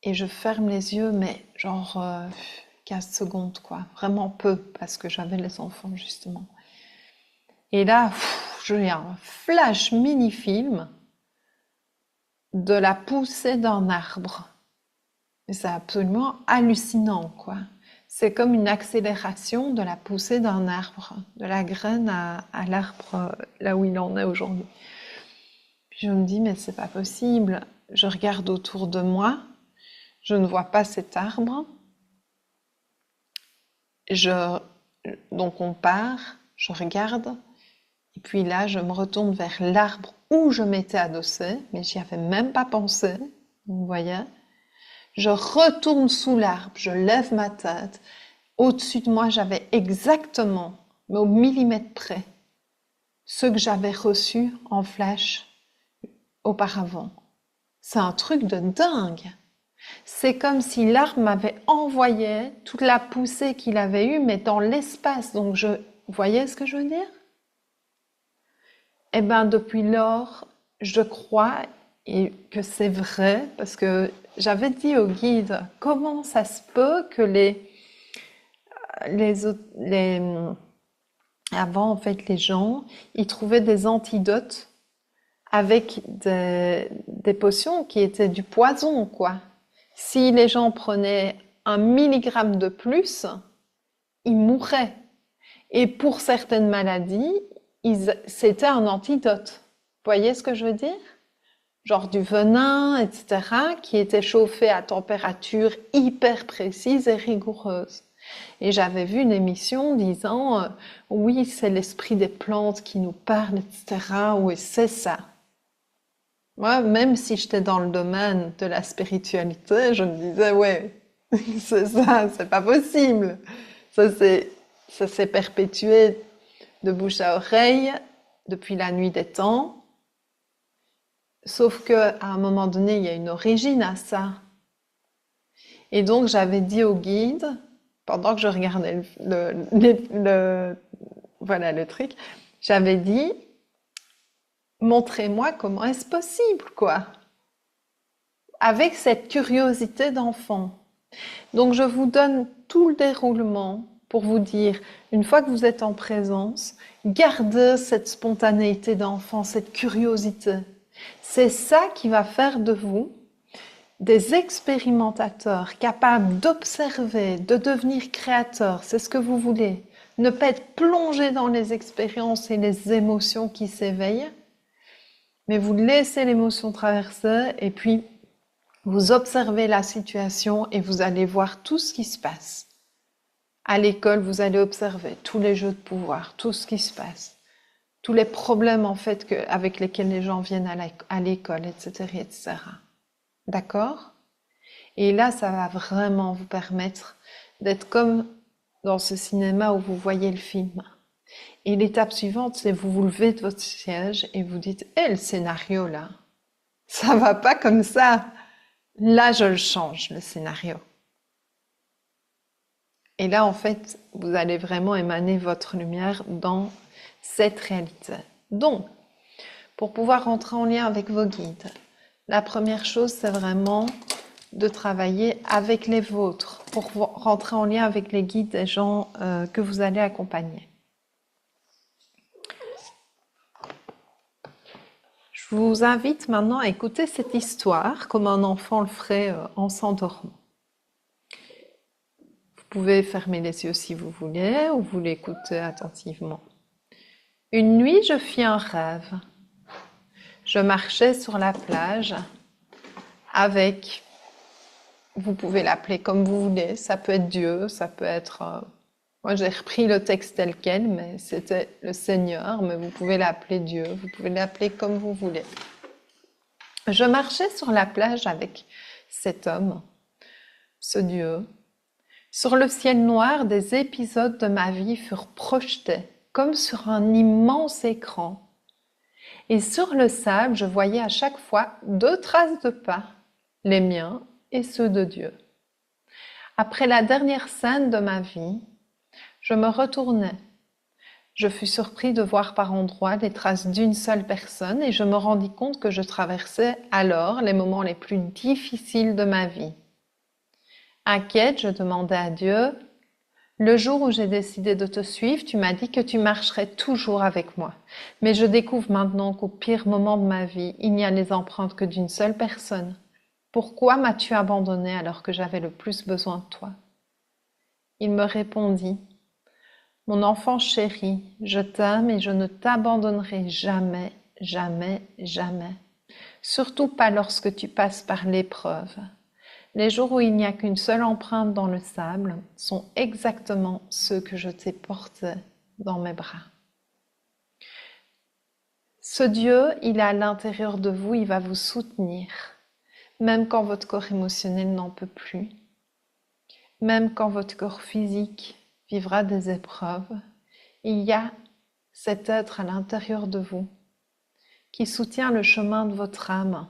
Et je ferme les yeux, mais genre 15 secondes, quoi. Vraiment peu, parce que j'avais les enfants, justement. Et là, j'ai un flash mini-film de la poussée d'un arbre. Et c'est absolument hallucinant, quoi. C'est comme une accélération de la poussée d'un arbre, de la graine à l'arbre là où il en est aujourd'hui. Puis je me dis, mais c'est pas possible. Je regarde autour de moi, je ne vois pas cet arbre. Donc on part, je regarde, et puis là, je me retourne vers l'arbre où je m'étais adossée, mais j'y avais même pas pensé, vous voyez. Je retourne sous l'arbre, je lève ma tête. Au-dessus de moi, j'avais exactement, mais au millimètre près, ce que j'avais reçu en flash auparavant. C'est un truc de dingue. C'est comme si l'arbre m'avait envoyé toute la poussée qu'il avait eue, mais dans l'espace. Donc, vous voyez ce que je veux dire? Eh bien, depuis lors, je crois que c'est vrai, parce que j'avais dit au guide, comment ça se peut que avant, en fait, les gens, ils trouvaient des antidotes avec des potions qui étaient du poison, quoi. Si les gens prenaient 1 milligramme de plus, ils mourraient. Et pour certaines maladies, c'était un antidote. Vous voyez ce que je veux dire? Genre du venin, etc., qui était chauffé à température hyper précise et rigoureuse. Et j'avais vu une émission disant oui, c'est l'esprit des plantes qui nous parle, etc. Oui, c'est ça. Moi, même si j'étais dans le domaine de la spiritualité, je me disais ouais, c'est ça, c'est pas possible. Ça s'est perpétué de bouche à oreille depuis la nuit des temps. Sauf qu'à un moment donné, il y a une origine à ça. Et donc, j'avais dit au guide, pendant que je regardais voilà, le truc, j'avais dit, montrez-moi comment est-ce possible, quoi. Avec cette curiosité d'enfant. Donc, je vous donne tout le déroulement pour vous dire, une fois que vous êtes en présence, gardez cette spontanéité d'enfant, cette curiosité. C'est ça qui va faire de vous des expérimentateurs capables d'observer, de devenir créateurs. C'est ce que vous voulez. Ne pas être plongé dans les expériences et les émotions qui s'éveillent, mais vous laissez l'émotion traverser et puis vous observez la situation et vous allez voir tout ce qui se passe. À l'école, vous allez observer tous les jeux de pouvoir, tout ce qui se passe. Tous les problèmes en fait avec lesquels les gens viennent à l'école, etc., etc. D'accord? Et là, ça va vraiment vous permettre d'être comme dans ce cinéma où vous voyez le film. Et l'étape suivante, c'est vous vous levez de votre siège et vous dites, le scénario là, ça va pas comme ça. Là, je le change, le scénario. Et là, en fait, vous allez vraiment émaner votre lumière dans cette réalité. Donc, pour pouvoir rentrer en lien avec vos guides, la première chose, c'est vraiment de travailler avec les vôtres pour rentrer en lien avec les guides des gens que vous allez accompagner. Je vous invite maintenant à écouter cette histoire comme un enfant le ferait en s'endormant. Vous pouvez fermer les yeux si vous voulez ou vous l'écoutez attentivement. Une nuit, je fis un rêve. Je marchais sur la plage avec, vous pouvez l'appeler comme vous voulez, ça peut être Dieu, ça peut être... moi j'ai repris le texte tel quel, mais c'était le Seigneur, mais vous pouvez l'appeler Dieu, vous pouvez l'appeler comme vous voulez. Je marchais sur la plage avec cet homme, ce Dieu. Sur le ciel noir, des épisodes de ma vie furent projetés comme sur un immense écran. Et sur le sable, je voyais à chaque fois 2 traces de pas, les miens et ceux de Dieu. Après la dernière scène de ma vie, je me retournai. Je fus surpris de voir par endroits les traces d'une seule personne et je me rendis compte que je traversais alors les moments les plus difficiles de ma vie. Inquiète, je demandai à Dieu, « Le jour où j'ai décidé de te suivre, tu m'as dit que tu marcherais toujours avec moi. Mais je découvre maintenant qu'au pire moment de ma vie, il n'y a les empreintes que d'une seule personne. Pourquoi m'as-tu abandonné alors que j'avais le plus besoin de toi ?» Il me répondit, « Mon enfant chéri, je t'aime et je ne t'abandonnerai jamais, jamais, jamais. Surtout pas lorsque tu passes par l'épreuve. Les jours où il n'y a qu'une seule empreinte dans le sable sont exactement ceux que je t'ai portés dans mes bras. » Ce Dieu, il est à l'intérieur de vous, il va vous soutenir, même quand votre corps émotionnel n'en peut plus, même quand votre corps physique vivra des épreuves. Il y a cet être à l'intérieur de vous qui soutient le chemin de votre âme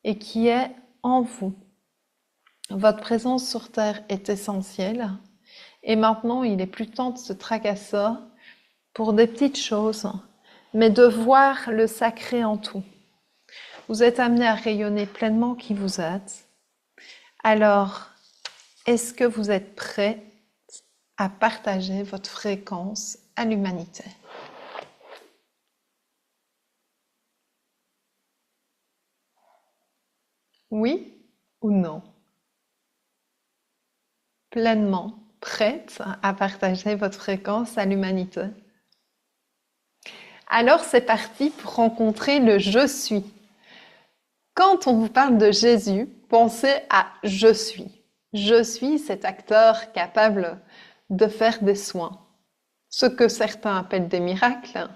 et qui est en vous. Votre présence sur Terre est essentielle et maintenant il est plus temps de se tracasser pour des petites choses, mais de voir le sacré en tout. Vous êtes amené à rayonner pleinement qui vous êtes. Alors, est-ce que vous êtes prêt à partager votre fréquence à l'humanité? Oui ou non? Pleinement prête à partager votre fréquence à l'humanité? Alors c'est parti pour rencontrer le je suis. Quand on vous parle de Jésus, pensez à je suis. Je suis cet acteur capable de faire des soins, ce que certains appellent des miracles.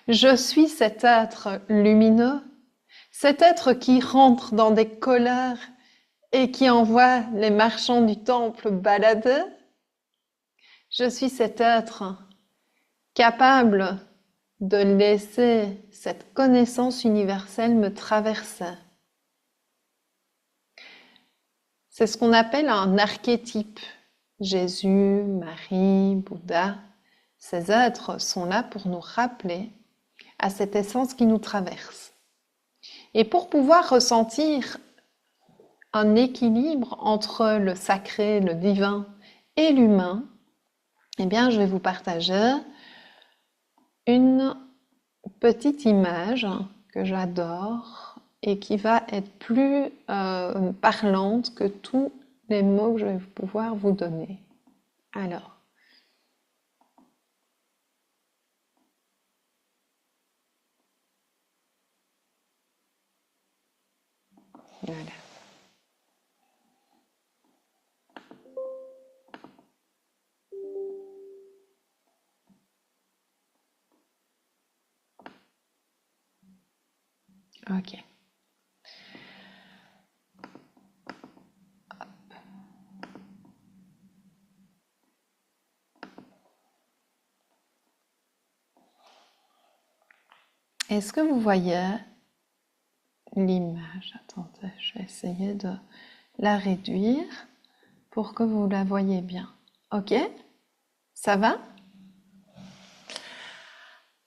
Je suis cet être lumineux, cet être qui rentre dans des colères et qui envoie les marchands du temple balader. Je suis cet être capable de laisser cette connaissance universelle me traverser. C'est ce qu'on appelle un archétype. Jésus, Marie, Bouddha, ces êtres sont là pour nous rappeler à cette essence qui nous traverse. Et pour pouvoir ressentir un équilibre entre le sacré, le divin et l'humain, eh bien, je vais vous partager une petite image que j'adore et qui va être plus parlante que tous les mots que je vais pouvoir vous donner. Alors, voilà. Ok. Est-ce que vous voyez l'image? Attendez, je vais essayer de la réduire pour que vous la voyez bien. Ok? Ça va?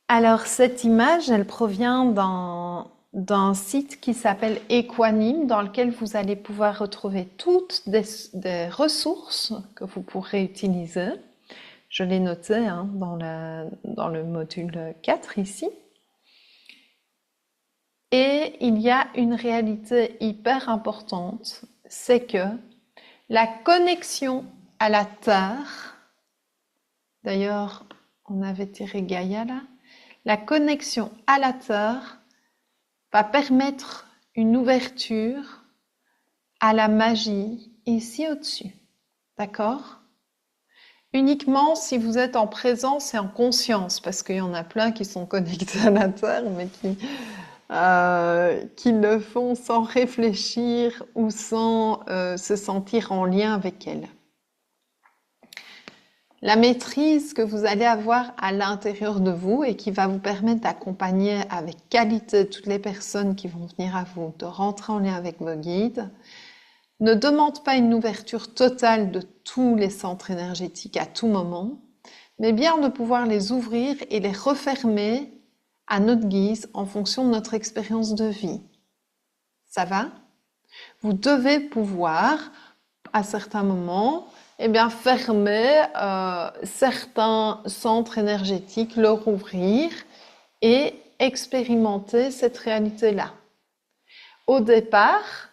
Alors, cette image, elle provient d'un site qui s'appelle Equanime, dans lequel vous allez pouvoir retrouver toutes des ressources que vous pourrez utiliser. Je l'ai noté hein, dans le module 4 ici. Et il y a une réalité hyper importante, c'est que la connexion à la Terre, d'ailleurs, on avait tiré Gaïa là, la connexion à la Terre va permettre une ouverture à la magie ici au-dessus. D'accord? Uniquement si vous êtes en présence et en conscience, parce qu'il y en a plein qui sont connectés à la Terre, mais qui le font sans réfléchir ou sans se sentir en lien avec elle. La maîtrise que vous allez avoir à l'intérieur de vous et qui va vous permettre d'accompagner avec qualité toutes les personnes qui vont venir à vous, de rentrer en lien avec vos guides, ne demande pas une ouverture totale de tous les centres énergétiques à tout moment, mais bien de pouvoir les ouvrir et les refermer à notre guise en fonction de notre expérience de vie. Ça va? Vous devez pouvoir, à certains moments, fermer certains centres énergétiques, leur ouvrir et expérimenter cette réalité-là. Au départ,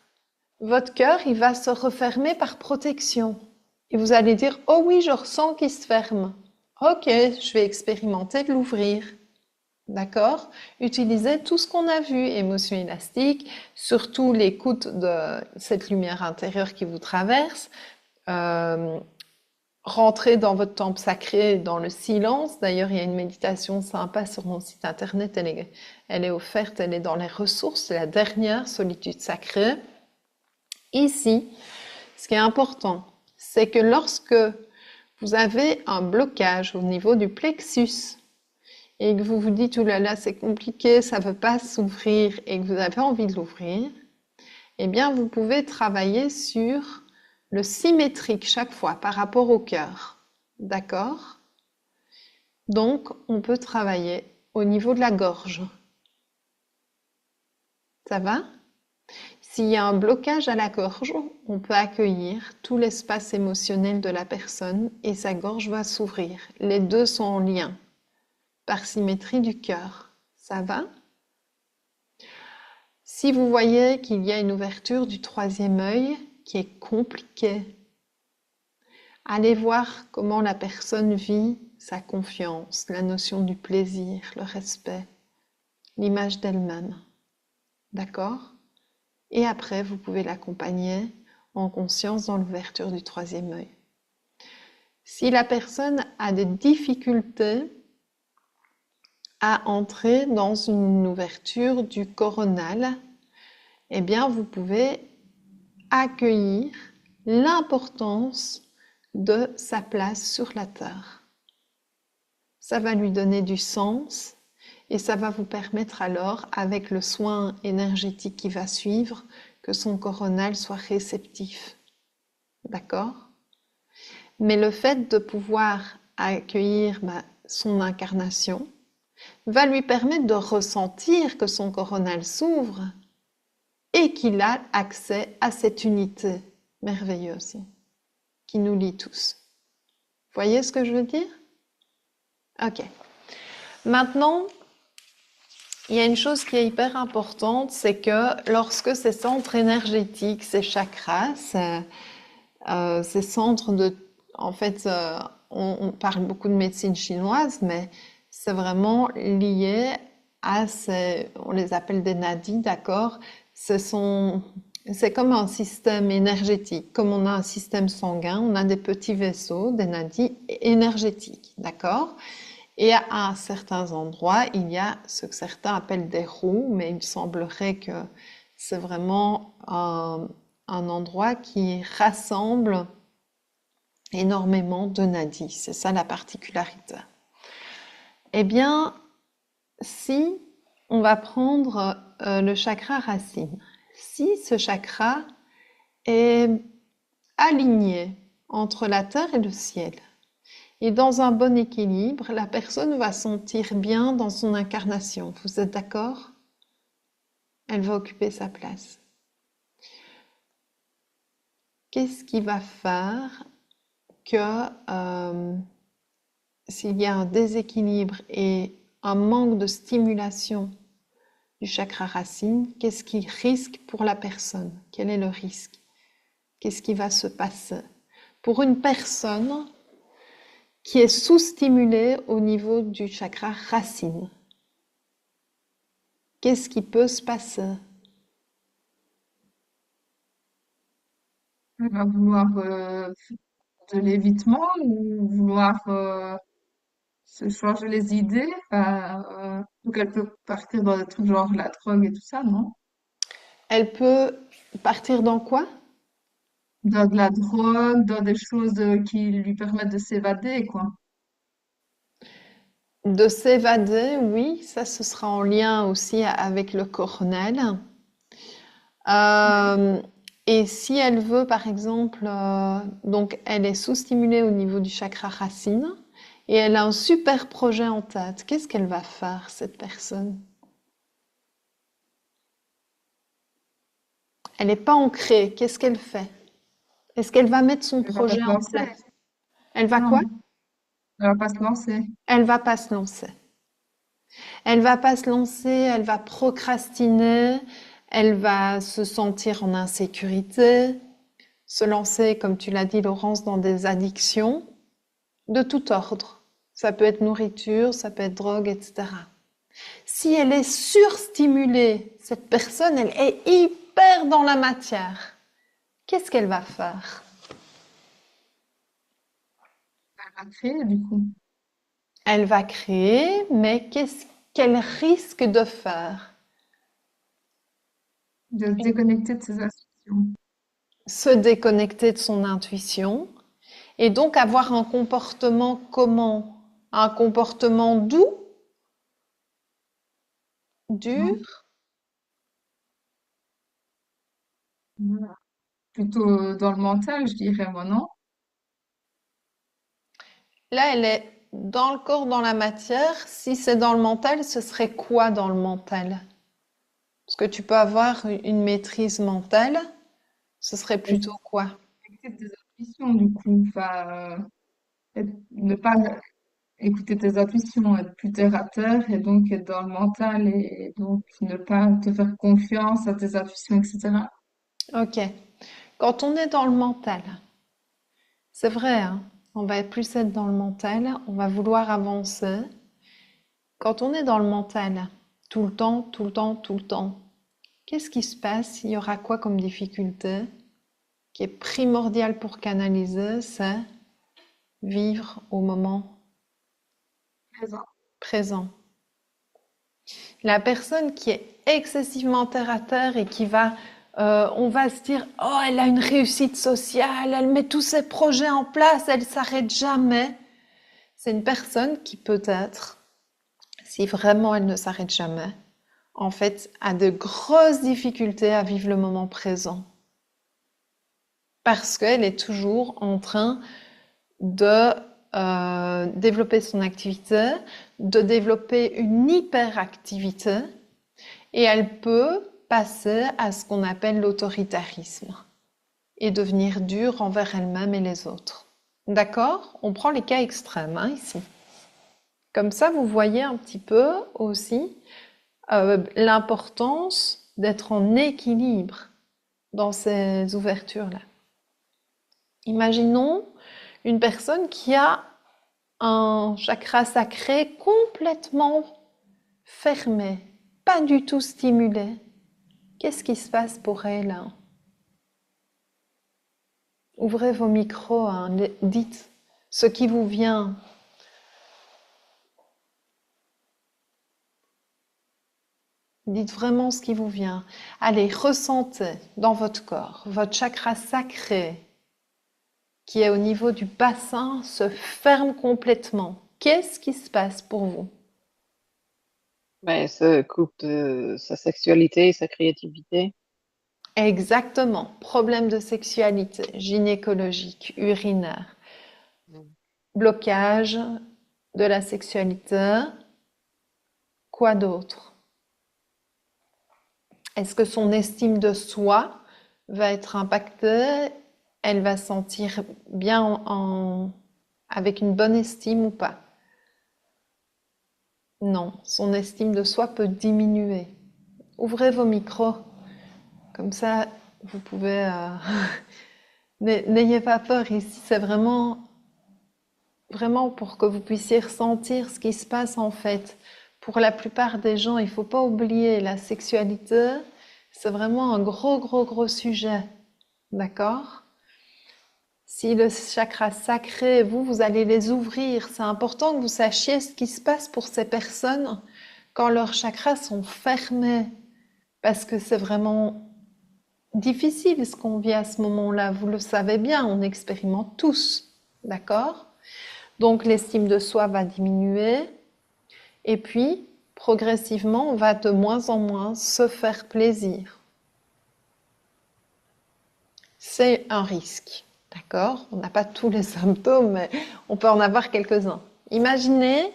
votre cœur, il va se refermer par protection. Et vous allez dire, oh oui, je ressens qu'il se ferme. Ok, je vais expérimenter de l'ouvrir. D'accord? Utilisez tout ce qu'on a vu, émotion élastique, surtout l'écoute de cette lumière intérieure qui vous traverse. Rentrez dans votre temple sacré, dans le silence. D'ailleurs, il y a une méditation sympa sur mon site internet, elle est offerte, elle est dans les ressources, c'est la dernière, solitude sacrée. Ici, ce qui est important, c'est que lorsque vous avez un blocage au niveau du plexus et que vous vous dites « Ouh là là, c'est compliqué, ça ne veut pas s'ouvrir » et que vous avez envie de l'ouvrir, eh bien, vous pouvez travailler sur le symétrique chaque fois par rapport au cœur. D'accord? Donc, on peut travailler au niveau de la gorge. Ça va? S'il y a un blocage à la gorge, on peut accueillir tout l'espace émotionnel de la personne et sa gorge va s'ouvrir. Les deux sont en lien, par symétrie du cœur. Ça va? Si vous voyez qu'il y a une ouverture du troisième œil qui est compliquée, allez voir comment la personne vit sa confiance, la notion du plaisir, le respect, l'image d'elle-même. D'accord? Et après, vous pouvez l'accompagner en conscience dans l'ouverture du troisième œil. Si la personne a des difficultés à entrer dans une ouverture du coronal, eh bien, vous pouvez accueillir l'importance de sa place sur la Terre. Ça va lui donner du sens et ça va vous permettre alors, avec le soin énergétique qui va suivre, que son coronal soit réceptif. D'accord? Mais le fait de pouvoir accueillir son incarnation va lui permettre de ressentir que son coronal s'ouvre et qu'il a accès à cette unité merveilleuse qui nous lie tous. Voyez ce que je veux dire? Ok. Maintenant, il y a une chose qui est hyper importante, c'est que lorsque ces centres énergétiques, ces chakras, ces centres de... En fait, on parle beaucoup de médecine chinoise, mais c'est vraiment lié à ces... On les appelle des nadis, d'accord? C'est comme un système énergétique. Comme on a un système sanguin, on a des petits vaisseaux, des nadis énergétiques, d'accord? Et à certains endroits, il y a ce que certains appellent des roues, mais il semblerait que c'est vraiment un endroit qui rassemble énormément de nadis. C'est ça la particularité. Eh bien, si on va prendre le chakra racine, si ce chakra est aligné entre la terre et le ciel. Et dans un bon équilibre, la personne va sentir bien dans son incarnation. Vous êtes d'accord? Elle va occuper sa place. Qu'est-ce qui va faire que s'il y a un déséquilibre et un manque de stimulation du chakra racine, qu'est-ce qui risque pour la personne? Quel est le risque? Qu'est-ce qui va se passer? Pour une personne qui est sous-stimulée au niveau du chakra racine, qu'est-ce qui peut se passer? Elle va vouloir de l'évitement ou vouloir se changer les idées. Donc elle peut partir dans des trucs genre la drogue et tout ça, non? Elle peut partir dans quoi? Dans de la drogue, dans des choses qui lui permettent de s'évader, quoi. De s'évader, oui, ça ce sera en lien aussi avec le cornel. Oui. Euh, et si elle veut, par exemple, donc elle est sous-stimulée au niveau du chakra racine et elle a un super projet en tête, qu'est-ce qu'elle va faire, cette personne? Elle n'est pas ancrée, qu'est-ce qu'elle fait? Est-ce qu'elle va mettre son Elle va pas projet se en lancer. place? Elle va quoi? Non, elle va pas se lancer. Elle va pas se lancer. Elle va pas se lancer, elle va procrastiner, elle va se sentir en insécurité, se lancer, comme tu l'as dit, Laurence, dans des addictions de tout ordre. Ça peut être nourriture, ça peut être drogue, etc. Si elle est surstimulée, cette personne, elle est hyper dans la matière. Qu'est-ce qu'elle va faire? Elle va créer, du coup. Elle va créer, mais qu'est-ce qu'elle risque de faire? De se déconnecter de ses intuitions. Se déconnecter de son intuition et donc avoir un comportement comment? Un comportement doux, dur. Non? Voilà. Plutôt dans le mental, je dirais, moi, non? Là, elle est dans le corps, dans la matière. Si c'est dans le mental, ce serait quoi dans le mental? Parce que tu peux avoir une maîtrise mentale, ce serait plutôt quoi? Écouter tes intuitions, du coup. Ne pas écouter tes intuitions, être plus terre à terre et donc être dans le mental et donc ne pas te faire confiance à tes intuitions, etc. Ok. Quand on est dans le mental, c'est vrai, hein, on va plus être dans le mental, on va vouloir avancer. Quand on est dans le mental, tout le temps, tout le temps, tout le temps, qu'est-ce qui se passe? Il y aura quoi comme difficulté qui est primordial pour canaliser? C'est vivre au moment Présent. présent. La personne qui est excessivement terre à terre et qui va, on va se dire, oh, elle a une réussite sociale, elle met tous ses projets en place, elle s'arrête jamais. C'est une personne qui peut-être, si vraiment elle ne s'arrête jamais, en fait, a de grosses difficultés à vivre le moment présent. Parce qu'elle est toujours en train de développer son activité, de développer une hyperactivité, et elle peut passer à ce qu'on appelle l'autoritarisme et devenir dure envers elle-même et les autres. D'accord? On prend les cas extrêmes hein, ici. Comme ça, vous voyez un petit peu aussi l'importance d'être en équilibre dans ces ouvertures-là. Imaginons une personne qui a un chakra sacré complètement fermé, pas du tout stimulé. Qu'est-ce qui se passe pour elle? Ouvrez vos micros, hein, dites ce qui vous vient. Dites vraiment ce qui vous vient. Allez, ressentez dans votre corps, votre chakra sacré qui est au niveau du bassin se ferme complètement. Qu'est-ce qui se passe pour vous? Mais ça coupe de sa sexualité, sa créativité. Exactement. Problème de sexualité, gynécologique, urinaire, Mm. blocage de la sexualité. Quoi d'autre? Est-ce que son estime de soi va être impactée? Elle va se sentir bien avec une bonne estime ou pas? Non, son estime de soi peut diminuer. Ouvrez vos micros, comme ça vous pouvez... N'ayez pas peur ici, c'est vraiment pour que vous puissiez ressentir ce qui se passe en fait. Pour la plupart des gens, il ne faut pas oublier la sexualité, c'est vraiment un gros sujet, d'accord? Si le chakra sacré, vous allez les ouvrir, c'est important que vous sachiez ce qui se passe pour ces personnes quand leurs chakras sont fermés, parce que c'est vraiment difficile ce qu'on vit à ce moment-là, vous le savez bien, on expérimente tous, d'accord? Donc l'estime de soi va diminuer et puis progressivement on va de moins en moins se faire plaisir. C'est un risque, d'accord? On n'a pas tous les symptômes, mais on peut en avoir quelques-uns. Imaginez,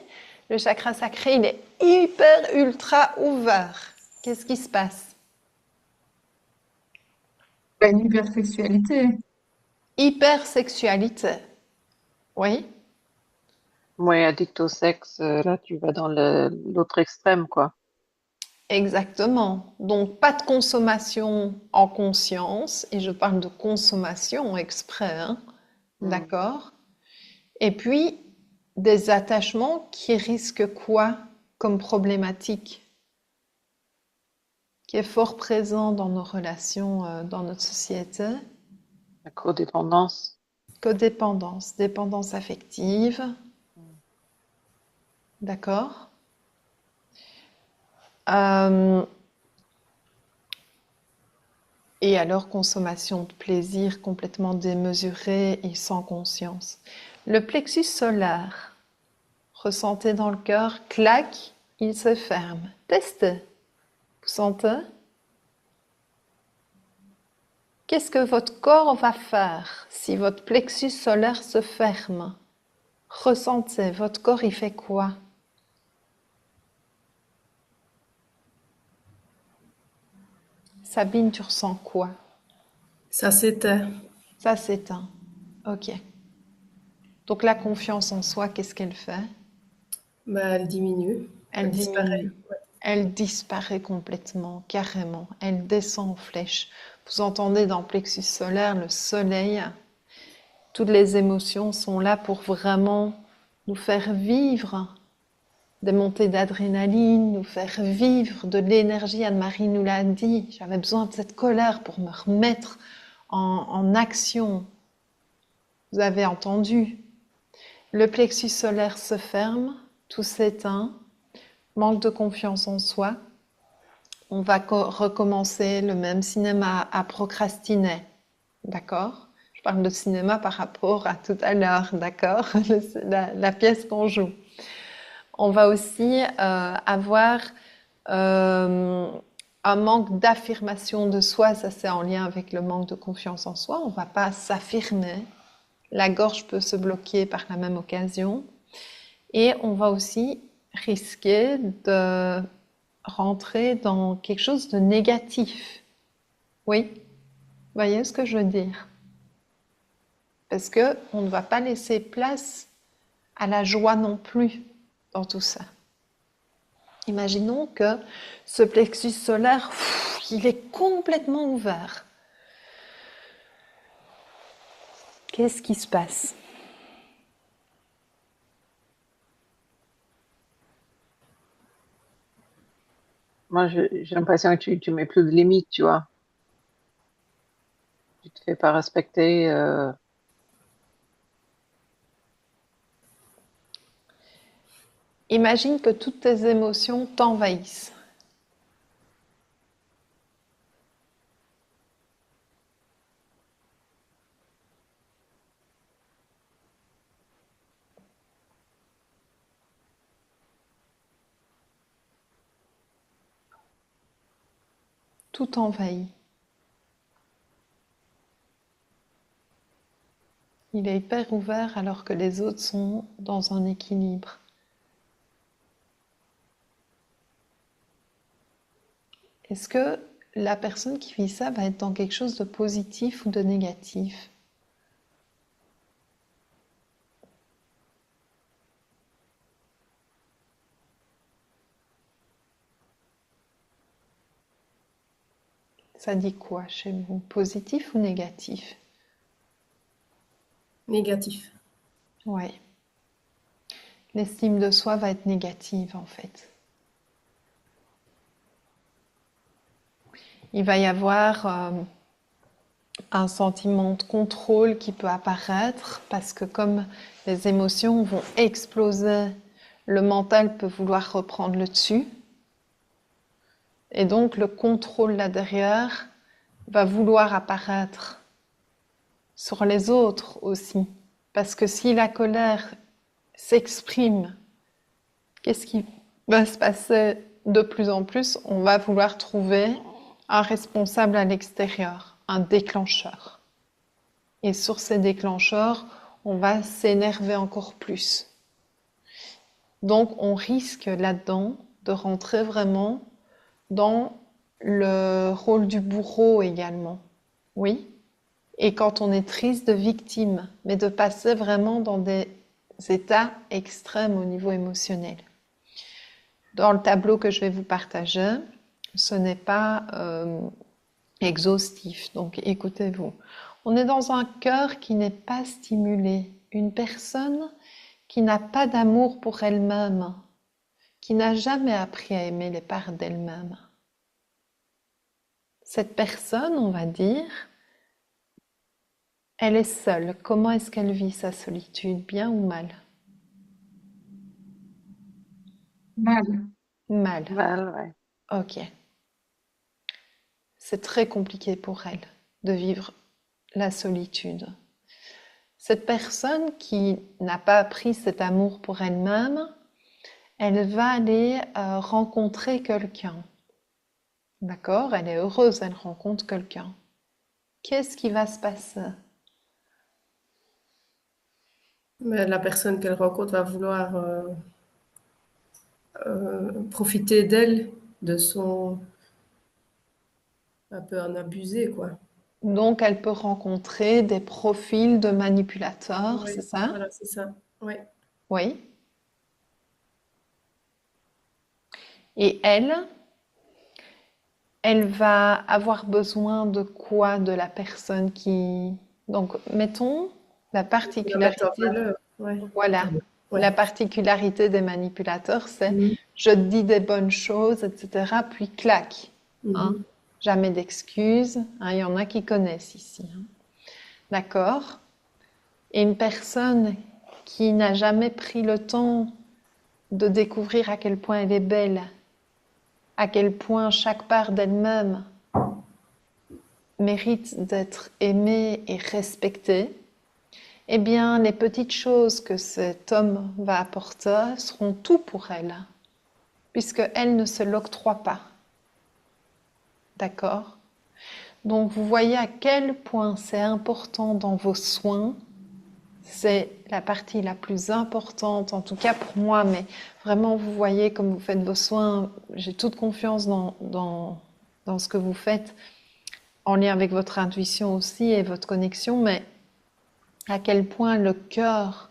le chakra sacré, il est hyper ultra ouvert. Qu'est-ce qui se passe? Une hypersexualité. Hypersexualité, oui? Ouais, addict au sexe, là, tu vas dans l'autre extrême, quoi. Exactement. Donc, pas de consommation en conscience, et je parle de consommation exprès, hein, Mm. d'accord? Et puis, des attachements qui risquent quoi comme problématique, qui est fort présent dans nos relations, dans notre société? La codépendance. Codépendance, dépendance affective, Mm. d'accord? Euh, et alors, consommation de plaisir complètement démesurée et sans conscience. Le plexus solaire, ressentez dans le cœur, clac, il se ferme. Testez. Vous sentez? Qu'est-ce que votre corps va faire si votre plexus solaire se ferme? Ressentez, votre corps, il fait quoi? Sabine, tu ressens quoi? Ça s'éteint. Ça s'éteint. Ok. Donc la confiance en soi, qu'est-ce qu'elle fait? Bah, elle diminue. Elle Elle disparaît. diminue. Elle disparaît complètement, carrément. Elle descend en flèche. Vous entendez dans le plexus solaire le soleil. Toutes les émotions sont là pour vraiment nous faire vivre des montées d'adrénaline, nous faire vivre de l'énergie. Anne-Marie nous l'a dit, j'avais besoin de cette colère pour me remettre en action. Vous avez entendu. Le plexus solaire se ferme, tout s'éteint, manque de confiance en soi. On va recommencer le même cinéma à procrastiner, d'accord? Je parle de cinéma par rapport à tout à l'heure, d'accord? La pièce qu'on joue. On va aussi avoir euh, un manque d'affirmation de soi, ça c'est en lien avec le manque de confiance en soi. On ne va pas s'affirmer. La gorge peut se bloquer par la même occasion. Et on va aussi risquer de rentrer dans quelque chose de négatif. Oui, vous voyez ce que je veux dire? Parce que on ne va pas laisser place à la joie non plus dans tout ça. Imaginons que ce plexus solaire, il est complètement ouvert. Qu'est-ce qui se passe? Moi, j'ai l'impression que tu mets plus de limites, tu vois. Tu te fais pas respecter. Imagine que toutes tes émotions t'envahissent. Tout envahit. Il est hyper ouvert alors que les autres sont dans un équilibre. Est-ce que la personne qui vit ça va être dans quelque chose de positif ou de négatif? Ça dit quoi chez vous? Positif ou négatif? Négatif. Ouais. L'estime de soi va être négative en fait. Il va y avoir un sentiment de contrôle qui peut apparaître parce que comme les émotions vont exploser, le mental peut vouloir reprendre le dessus. Et donc le contrôle là derrière va vouloir apparaître sur les autres aussi. Parce que si la colère s'exprime, qu'est-ce qui va se passer de plus en plus? On va vouloir trouver un responsable à l'extérieur, un déclencheur. Et sur ces déclencheurs, on va s'énerver encore plus. Donc on risque là-dedans de rentrer vraiment dans le rôle du bourreau également. Oui. Et quand on est triste, de victime, mais de passer vraiment dans des états extrêmes au niveau émotionnel. Dans le tableau que je vais vous partager, ce n'est pas exhaustif, donc écoutez-vous. On est dans un cœur qui n'est pas stimulé, une personne qui n'a pas d'amour pour elle-même, qui n'a jamais appris à aimer les parts d'elle-même. Cette personne, on va dire, elle est seule. Comment est-ce qu'elle vit sa solitude, bien ou mal? Mal. Mal. Mal, ouais. Ok. C'est très compliqué pour elle de vivre la solitude. Cette personne qui n'a pas appris cet amour pour elle-même, elle va aller rencontrer quelqu'un. D'accord? Elle est heureuse, elle rencontre quelqu'un. Qu'est-ce qui va se passer? Mais la personne qu'elle rencontre va vouloir profiter d'elle, de son... un peu en abuser, quoi. Donc, elle peut rencontrer des profils de manipulateurs, Oui, c'est ça? voilà, c'est ça. Oui. Oui. Et elle va avoir besoin de quoi de la personne qui... Donc, mettons la La mettre en particularité, valeur. Ouais. voilà, Pardon. Ouais. la particularité des manipulateurs, c'est Mhm. je te dis des bonnes choses, etc., puis clac, hein. Mhm. Jamais d'excuses, hein, il y en a qui connaissent ici, hein. D'accord? Et une personne qui n'a jamais pris le temps de découvrir à quel point elle est belle, à quel point chaque part d'elle-même mérite d'être aimée et respectée, eh bien, les petites choses que cet homme va apporter seront tout pour elle, puisqu'elle ne se l'octroie pas. D'accord? Donc, vous voyez à quel point c'est important dans vos soins. C'est la partie la plus importante, en tout cas pour moi, mais vraiment, vous voyez comme vous faites vos soins, j'ai toute confiance dans ce que vous faites, en lien avec votre intuition aussi et votre connexion, mais à quel point le cœur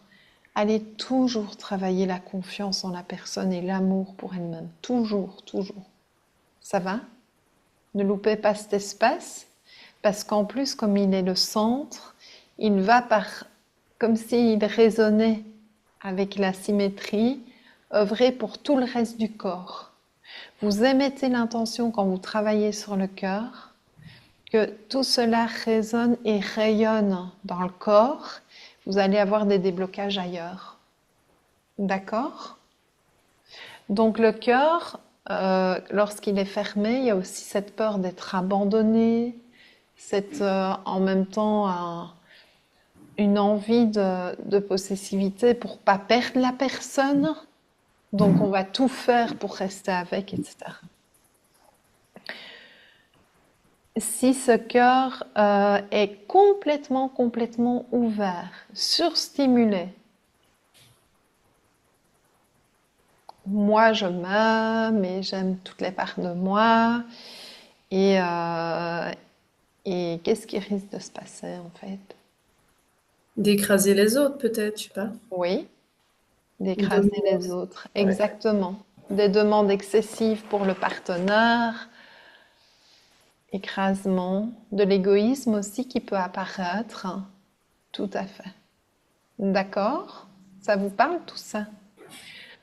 allait toujours travailler la confiance en la personne et l'amour pour elle-même. Toujours, toujours. Ça va? Ne loupez pas cet espace, parce qu'en plus, comme il est le centre, il va par, comme s'il résonnait avec la symétrie, œuvrer pour tout le reste du corps. Vous émettez l'intention quand vous travaillez sur le cœur, que tout cela résonne et rayonne dans le corps, vous allez avoir des déblocages ailleurs. D'accord? Donc le cœur, lorsqu'il est fermé, il y a aussi cette peur d'être abandonné, en même temps une envie de possessivité pour pas perdre la personne. Donc on va tout faire pour rester avec, etc. Si ce cœur est complètement ouvert, surstimulé, moi je m'aime et j'aime toutes les parts de moi, et, euh, et qu'est-ce qui risque de se passer en fait? D'écraser les autres, peut-être, je sais pas. Oui, Une d'écraser les dominance. autres, Ouais. exactement. Des demandes excessives pour le partenaire, écrasement, de l'égoïsme aussi qui peut apparaître. Tout à fait. D'accord? Ça vous parle tout ça?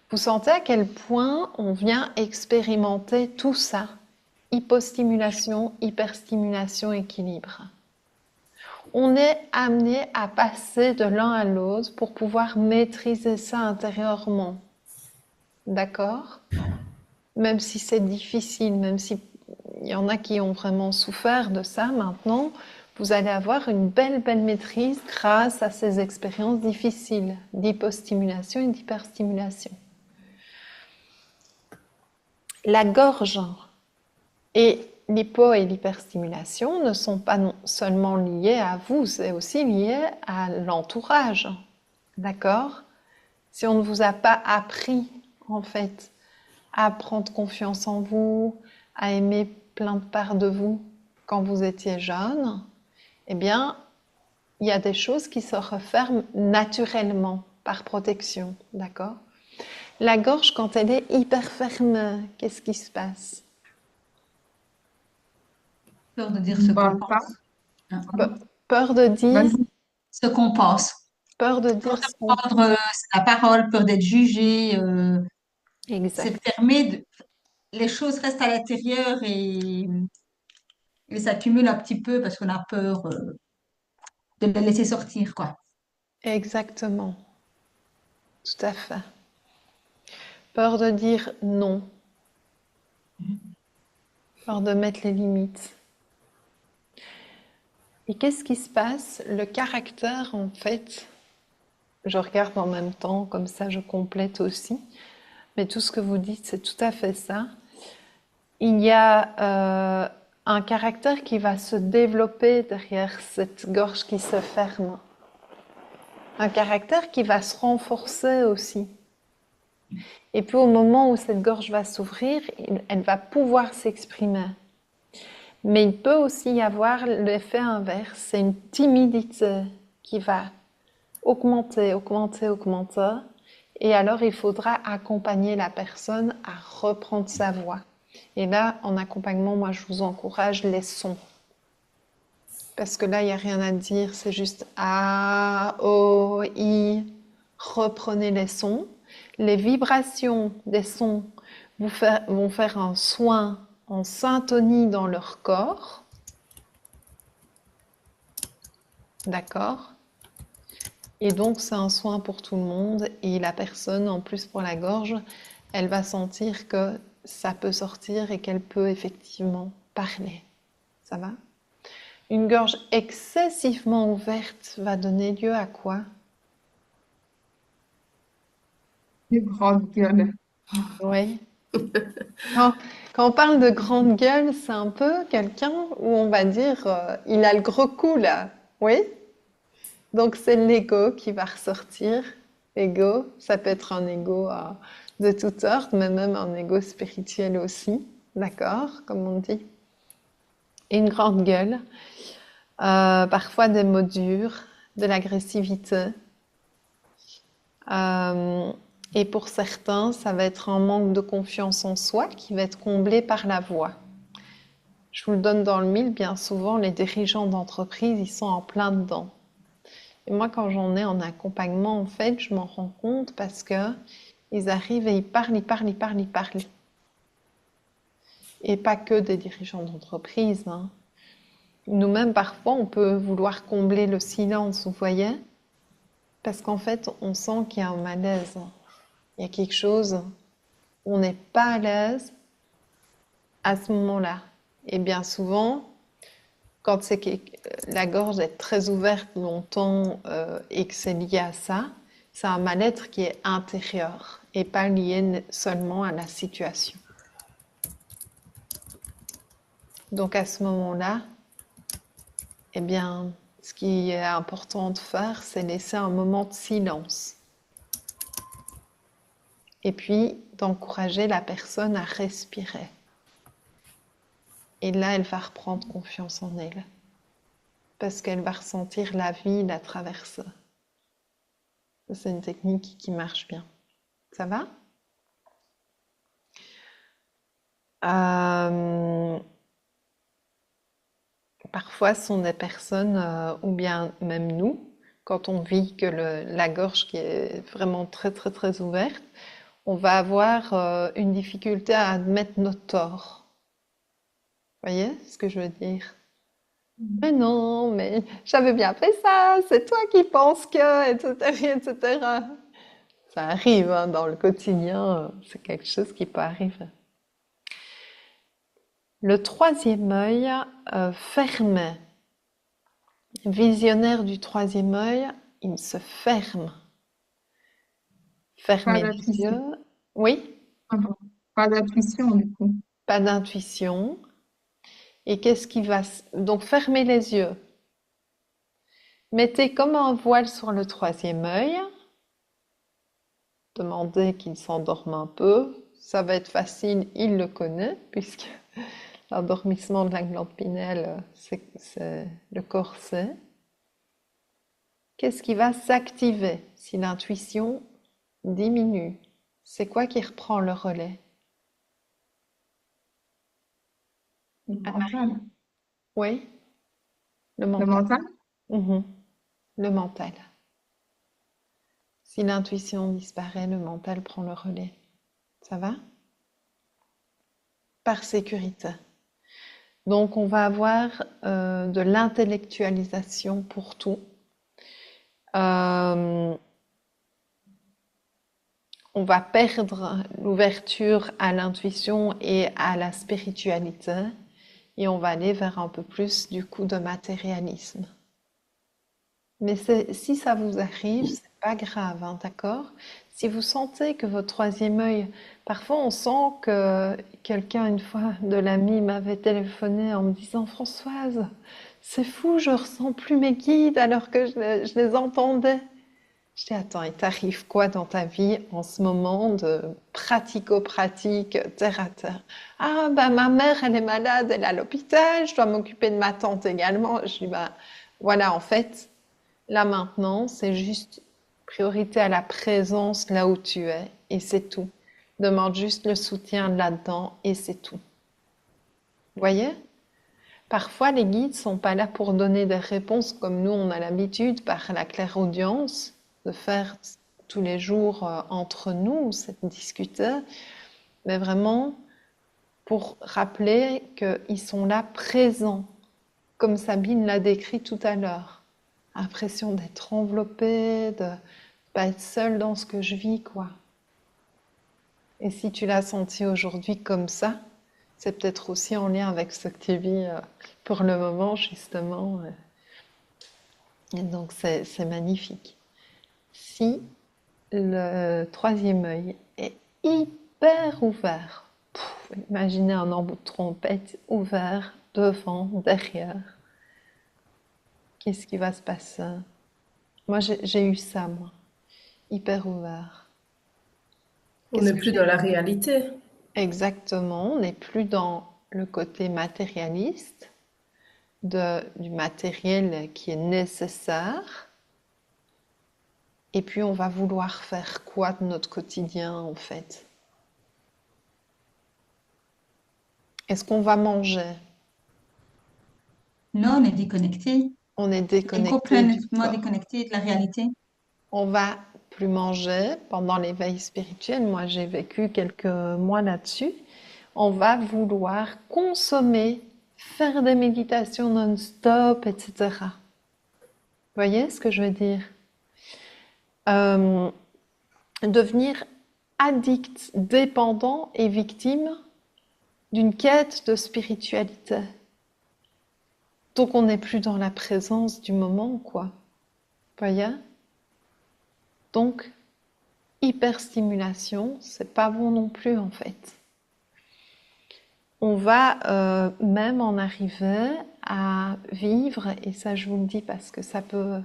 Vous sentez à quel point on vient expérimenter tout ça? Hypostimulation, hyperstimulation, équilibre. On est amené à passer de l'un à l'autre pour pouvoir maîtriser ça intérieurement. D'accord? Même si c'est difficile, même si il y en a qui ont vraiment souffert de ça maintenant, vous allez avoir une belle maîtrise grâce à ces expériences difficiles d'hypostimulation et d'hyperstimulation. La gorge et l'hypo et l'hyperstimulation ne sont pas non seulement liées à vous, c'est aussi lié à l'entourage. D'accord? Si on ne vous a pas appris, en fait, à prendre confiance en vous, à aimer plein de parts de vous quand vous étiez jeune, eh bien, il y a des choses qui se referment naturellement par protection, d'accord? La gorge, quand elle est hyper fermée, qu'est-ce qui se passe? Peur de dire On ce ne qu'on parle pas. pense. Hein. Peur de dire, Vas-y. Ce qu'on pense. peur de Peur dire ce de qu'on... prendre la parole, peur d'être jugé. C'est Exact, fermé. Les choses restent à l'intérieur et s'accumulent un petit peu parce qu'on a peur de les laisser sortir, quoi. exactement, tout à fait. Peur de dire non, peur de mettre les limites. Et qu'est-ce qui se passe? Le caractère, en fait, je regarde en même temps, comme ça je complète aussi, mais tout ce que vous dites, c'est tout à fait ça. Il y a un caractère qui va se développer derrière cette gorge qui se ferme. Un caractère qui va se renforcer aussi. Et puis au moment où cette gorge va s'ouvrir, elle va pouvoir s'exprimer. Mais il peut aussi y avoir l'effet inverse, c'est une timidité qui va augmenter. Et alors il faudra accompagner la personne à reprendre sa voix. Et là, en accompagnement, moi je vous encourage les sons. Parce que là, il n'y a rien à dire, c'est juste A, O, I. Reprenez les sons. Les vibrations des sons vont faire un soin en syntonie dans leur corps. D'accord? Et donc, c'est un soin pour tout le monde. Et la personne, en plus pour la gorge, elle va sentir que ça peut sortir et qu'elle peut effectivement parler. Ça va? Une gorge excessivement ouverte va donner lieu à quoi? Une grande gueule. Oui. Quand, quand on parle de grande gueule, c'est un peu quelqu'un où on va dire il a le gros cou là. Oui? Donc c'est l'ego qui va ressortir. Ego, ça peut être un ego de toute sorte, mais même un ego spirituel aussi. D'accord? Comme on dit. Et une grande gueule. Parfois des mots durs, de l'agressivité. Euh, et pour certains, ça va être un manque de confiance en soi qui va être comblé par la voix. Je vous le donne dans le mille, bien souvent, les dirigeants d'entreprise, ils sont en plein dedans. Et moi, quand j'en ai en accompagnement, en fait, je m'en rends compte parce que ils arrivent et ils parlent. Et pas que des dirigeants d'entreprise, hein. Nous-mêmes, parfois, on peut vouloir combler le silence, vous voyez? Parce qu'en fait, on sent qu'il y a un malaise. Il y a quelque chose, on n'est pas à l'aise à ce moment-là. Et bien souvent, quand c'est que la gorge est très ouverte longtemps et que c'est lié à ça, c'est un mal-être qui est intérieur et pas lié seulement à la situation. Donc à ce moment-là, eh bien, ce qui est important de faire, c'est laisser un moment de silence. Et puis d'encourager la personne à respirer. Et là, elle va reprendre confiance en elle. Parce qu'elle va ressentir la vie la traverser. C'est une technique qui marche bien. Ça va? Parfois, ce sont des personnes, ou bien même nous, quand on vit que la gorge qui est vraiment très très très ouverte, on va avoir une difficulté à admettre nos torts. Vous voyez ce que je veux dire? Mais non, mais j'avais bien fait ça, c'est toi qui penses que, etc., etc. Ça arrive hein, dans le quotidien, c'est quelque chose qui peut arriver. Le troisième œil fermé. Visionnaire du troisième œil, il se ferme. Pas Fermer les d'intuition. yeux. Oui, Pardon. Pas d'intuition, du coup. pas d'intuition. Et qu'est-ce qui va... Donc fermez les yeux. Mettez comme un voile sur le troisième œil. Demandez qu'il s'endorme un peu. Ça va être facile, il le connaît, puisque l'endormissement de la glande pinéale, c'est le corset. Qu'est-ce qui va s'activer si l'intuition diminue? C'est quoi qui reprend le relais? Le Anne-Marie? mental. Oui, le Le mental. mental? Mhm. Le mental. Si l'intuition disparaît, le mental prend le relais. Ça va? Par sécurité. Donc, on va avoir de l'intellectualisation pour tout. On va perdre l'ouverture à l'intuition et à la spiritualité et on va aller vers un peu plus du coup de matérialisme. Mais si ça vous arrive, c'est pas grave, hein, d'accord? Si vous sentez que votre troisième œil, parfois on sent que quelqu'un, une fois de l'ami, m'avait téléphoné en me disant Françoise, c'est fou, je ressens plus mes guides alors que je les entendais. Je dis attends, il t'arrive quoi dans ta vie en ce moment de pratico-pratique, terre à terre? Ah ben ma mère, elle est malade, elle est à l'hôpital, je dois m'occuper de ma tante également. Je dis ben voilà, en fait. Là maintenant, c'est juste priorité à la présence là où tu es et c'est tout. Demande juste le soutien là-dedans et c'est tout. Vous voyez? Parfois, les guides sont pas là pour donner des réponses comme nous on a l'habitude par la clairaudience de faire tous les jours entre nous, c'est de discuter, mais vraiment pour rappeler qu'ils sont là présents, comme Sabine l'a décrit tout à l'heure. L'impression d'être enveloppée, de pas être seule dans ce que je vis, quoi. Et si tu l'as senti aujourd'hui comme ça, c'est peut-être aussi en lien avec ce que tu vis pour le moment, justement. Et donc, c'est magnifique. Si le troisième œil est hyper ouvert, imaginez un embout de trompette ouvert devant, derrière, qu'est-ce qui va se passer? Moi, j'ai eu ça, moi, hyper ouvert. On Qu'est-ce n'est que plus dans la réalité. Exactement, on n'est plus dans le côté matérialiste, du matériel qui est nécessaire. Et puis on va vouloir faire quoi de notre quotidien en fait? Est-ce qu'on va manger? Non, on est déconnecté. On est On est déconnecté du complètement corps. déconnecté de la réalité. On va plus manger pendant l'éveil spirituel. Moi, j'ai vécu quelques mois là-dessus. On va vouloir consommer, faire des méditations non-stop, etc. Vous voyez ce que je veux dire? Euh, Devenir addict, dépendant et victime d'une quête de spiritualité. Donc on n'est plus dans la présence du moment, quoi. Vous voyez? Donc, hyperstimulation, c'est pas bon non plus en fait. on va même en arriver à vivre, et ça je vous le dis parce que ça peut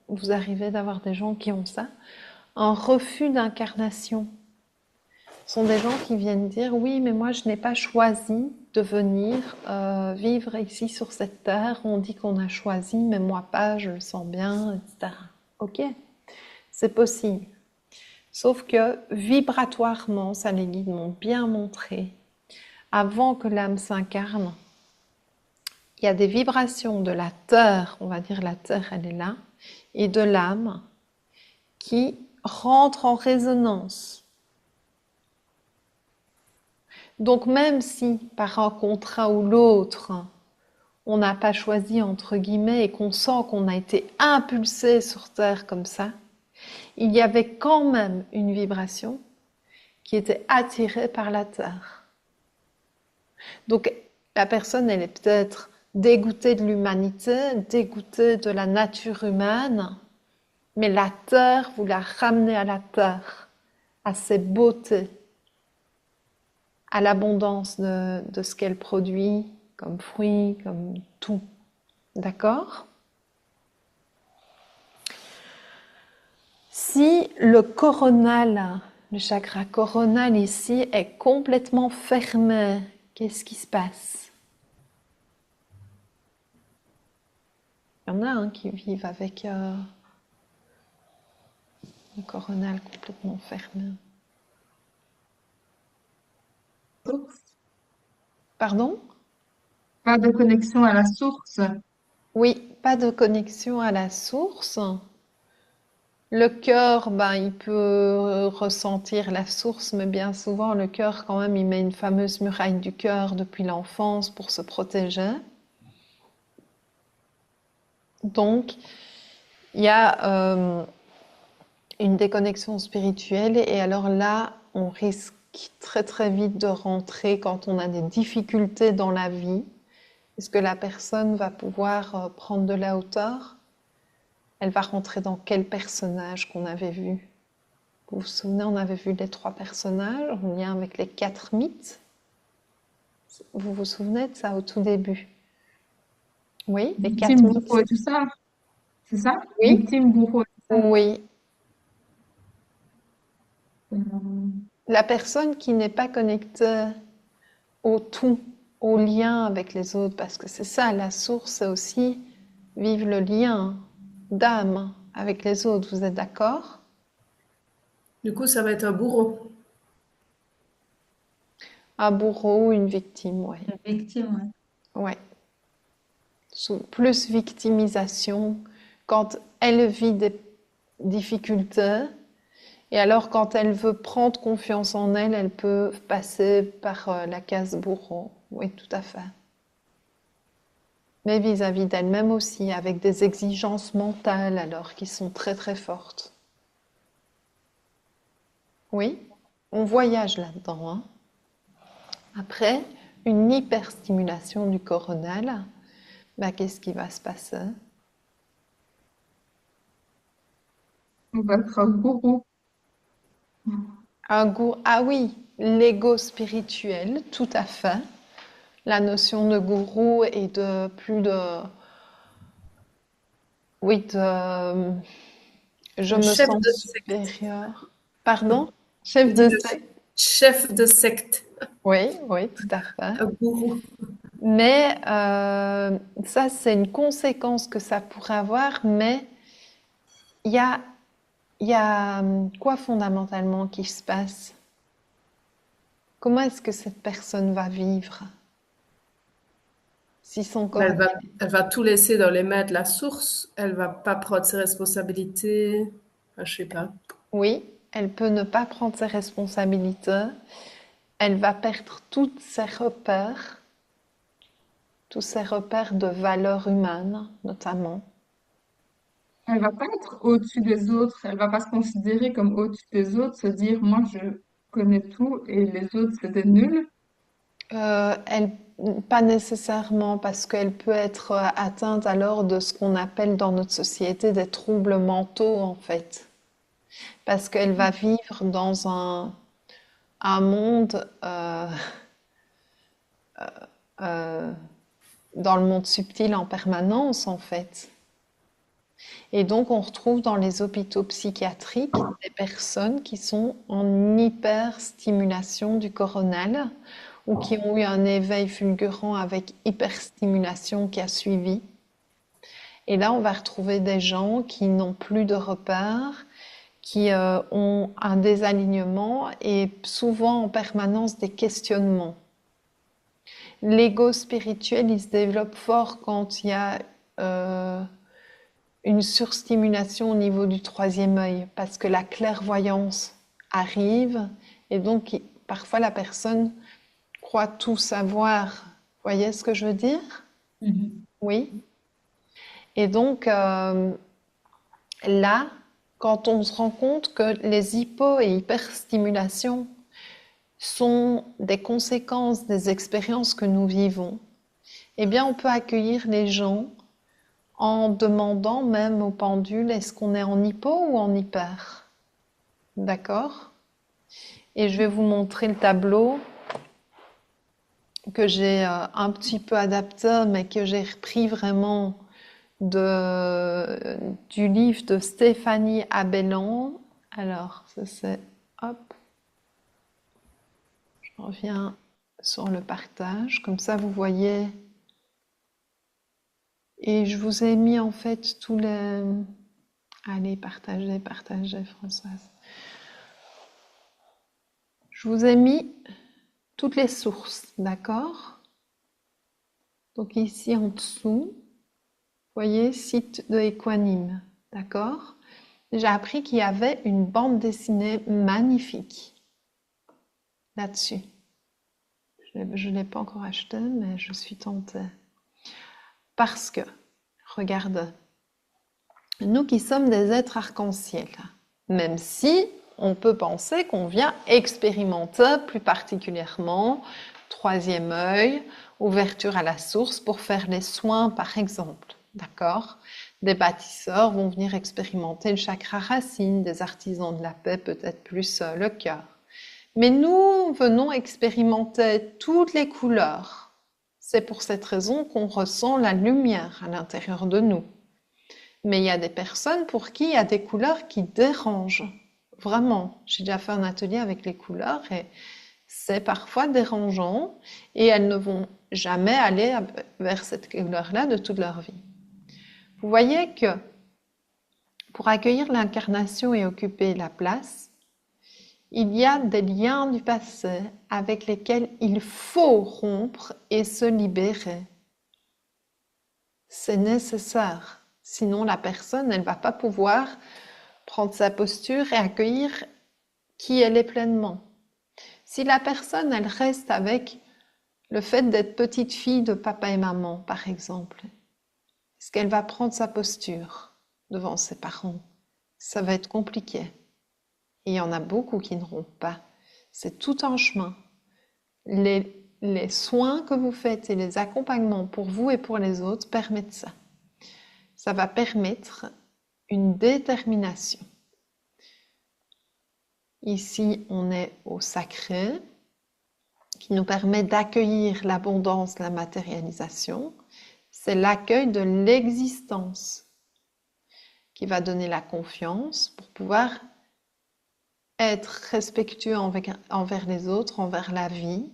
vous arriver d'avoir des gens qui ont ça, un refus d'incarnation. Ce sont des gens qui viennent dire oui, mais moi je n'ai pas choisi de venir vivre ici sur cette terre. On dit qu'on a choisi, mais moi pas, je le sens bien, etc. Ok, c'est possible. Sauf que vibratoirement, ça les guides m'ont bien montré, avant que l'âme s'incarne, il y a des vibrations de la terre, on va dire la terre elle est là, et de l'âme qui rentrent en résonance. Donc même si par un contrat ou l'autre, on n'a pas choisi entre guillemets et qu'on sent qu'on a été impulsé sur terre comme ça, il y avait quand même une vibration qui était attirée par la terre. Donc la personne, elle est peut-être dégoûtée de l'humanité, dégoûtée de la nature humaine, mais la terre, vous la ramenez à la terre, à ses beautés, à l'abondance de ce qu'elle produit comme fruits, comme tout. D'accord? Si le coronal, le chakra coronal ici est complètement fermé, qu'est-ce qui se passe? Il y en a qui vivent avec le coronal complètement fermé. Pardon? Pas de connexion à la source. Oui, pas de connexion à la source. Le cœur, il peut ressentir la source, mais bien souvent, le cœur, quand même, il met une fameuse muraille du cœur depuis l'enfance pour se protéger. Donc, il y a une déconnexion spirituelle, et alors là, on risque très très vite de rentrer quand on a des difficultés dans la vie. Est-ce que la personne va pouvoir prendre de la hauteur? Elle va rentrer dans quel personnage qu'on avait vu? Vous vous souvenez, on avait vu les 3 personnages en lien avec les 4 mythes. Vous vous souvenez de ça au tout début? Oui, les 4 Victime, mythes. bourreau et tout ça. C'est ça? Oui, Victime, bourreau et tout ça. oui. Euh, La personne qui n'est pas connectée au tout, au lien avec les autres, parce que c'est ça, la source, c'est aussi vivre le lien d'âme avec les autres. Vous êtes d'accord? Du coup, ça va être un bourreau. Un bourreau, une victime, ouais. La victime, ouais. Ouais. Plus victimisation quand elle vit des difficultés, et alors quand elle veut prendre confiance en elle, elle peut passer par la case bourreau. Oui, tout à fait. Mais vis-à-vis d'elle-même aussi, avec des exigences mentales alors qui sont très très fortes. Oui, on voyage là-dedans, hein. Après, une hyperstimulation du coronal, qu'est-ce qui va se passer? On va être un gourou. Ah oui, l'ego spirituel, tout à fait. La notion de gourou et de plus de... Oui, de... Je Un me chef sens de secte. supérieure. Pardon? Je Chef dis de le secte. chef de secte, Oui, oui, tout à fait. un gourou. Mais ça, c'est une conséquence que ça pourrait avoir, mais il y a, quoi fondamentalement qui se passe? Comment est-ce que cette personne va vivre si son Mais corps... elle va tout laisser dans les mains de la source. Elle va pas prendre ses responsabilités. Enfin, je sais pas. Oui, elle peut ne pas prendre ses responsabilités, elle va perdre tous ses repères de valeurs humaines, notamment. Elle va pas être au-dessus des autres. Elle va pas se considérer comme au-dessus des autres, se dire, moi, je connais tout et les autres, c'est des nuls. Elle, pas nécessairement, parce qu'elle peut être atteinte alors de ce qu'on appelle dans notre société des troubles mentaux, en fait. Parce qu'elle va vivre dans un monde euh, dans le monde subtil en permanence, en fait. Et donc, on retrouve dans les hôpitaux psychiatriques des personnes qui sont en hyperstimulation du coronal ou qui ont eu un éveil fulgurant avec hyperstimulation qui a suivi. Et là, on va retrouver des gens qui n'ont plus de repères, qui ont un désalignement et souvent en permanence des questionnements. L'ego spirituel, il se développe fort quand il y a une surstimulation au niveau du troisième œil, parce que la clairvoyance arrive et donc parfois la personne croit tout savoir. Vous voyez ce que je veux dire? Oui. Et donc là, quand on se rend compte que les hypo- et hyperstimulations sont des conséquences des expériences que nous vivons, eh bien on peut accueillir les gens en demandant même au pendule, est-ce qu'on est en hypo ou en hyper? D'accord? Et je vais vous montrer le tableau que j'ai un petit peu adapté, mais que j'ai repris vraiment du livre de Stéphanie Abellan. Alors, ça c'est, hop, je reviens sur le partage, comme ça vous voyez. Et je vous ai mis en fait tous les... Allez, partagez, Françoise. Je vous ai mis toutes les sources, d'accord? Donc ici en dessous, vous voyez, site de Équanime, d'accord? J'ai appris qu'il y avait une bande dessinée magnifique là-dessus. Je ne l'ai pas encore achetée, mais je suis tentée. Parce que, regarde, nous qui sommes des êtres arc-en-ciel, même si on peut penser qu'on vient expérimenter plus particulièrement troisième œil, ouverture à la source pour faire les soins par exemple, d'accord? Des bâtisseurs vont venir expérimenter le chakra racine, des artisans de la paix peut-être plus le cœur. Mais nous venons expérimenter toutes les couleurs. C'est pour cette raison qu'on ressent la lumière à l'intérieur de nous. Mais il y a des personnes pour qui il y a des couleurs qui dérangent. Vraiment, j'ai déjà fait un atelier avec les couleurs et c'est parfois dérangeant et elles ne vont jamais aller vers cette couleur-là de toute leur vie. Vous voyez que pour accueillir l'incarnation et occuper la place, il y a des liens du passé avec lesquels il faut rompre et se libérer. C'est nécessaire. Sinon, la personne, elle ne va pas pouvoir prendre sa posture et accueillir qui elle est pleinement. Si la personne, elle reste avec le fait d'être petite fille de papa et maman, par exemple, est-ce qu'elle va prendre sa posture devant ses parents? Ça va être compliqué. Et il y en a beaucoup qui ne rompent pas. C'est tout un chemin. Les soins que vous faites et les accompagnements pour vous et pour les autres permettent ça. Ça va permettre une détermination. Ici, on est au sacré, qui nous permet d'accueillir l'abondance, la matérialisation. C'est l'accueil de l'existence qui va donner la confiance pour pouvoir être respectueux envers les autres, envers la vie,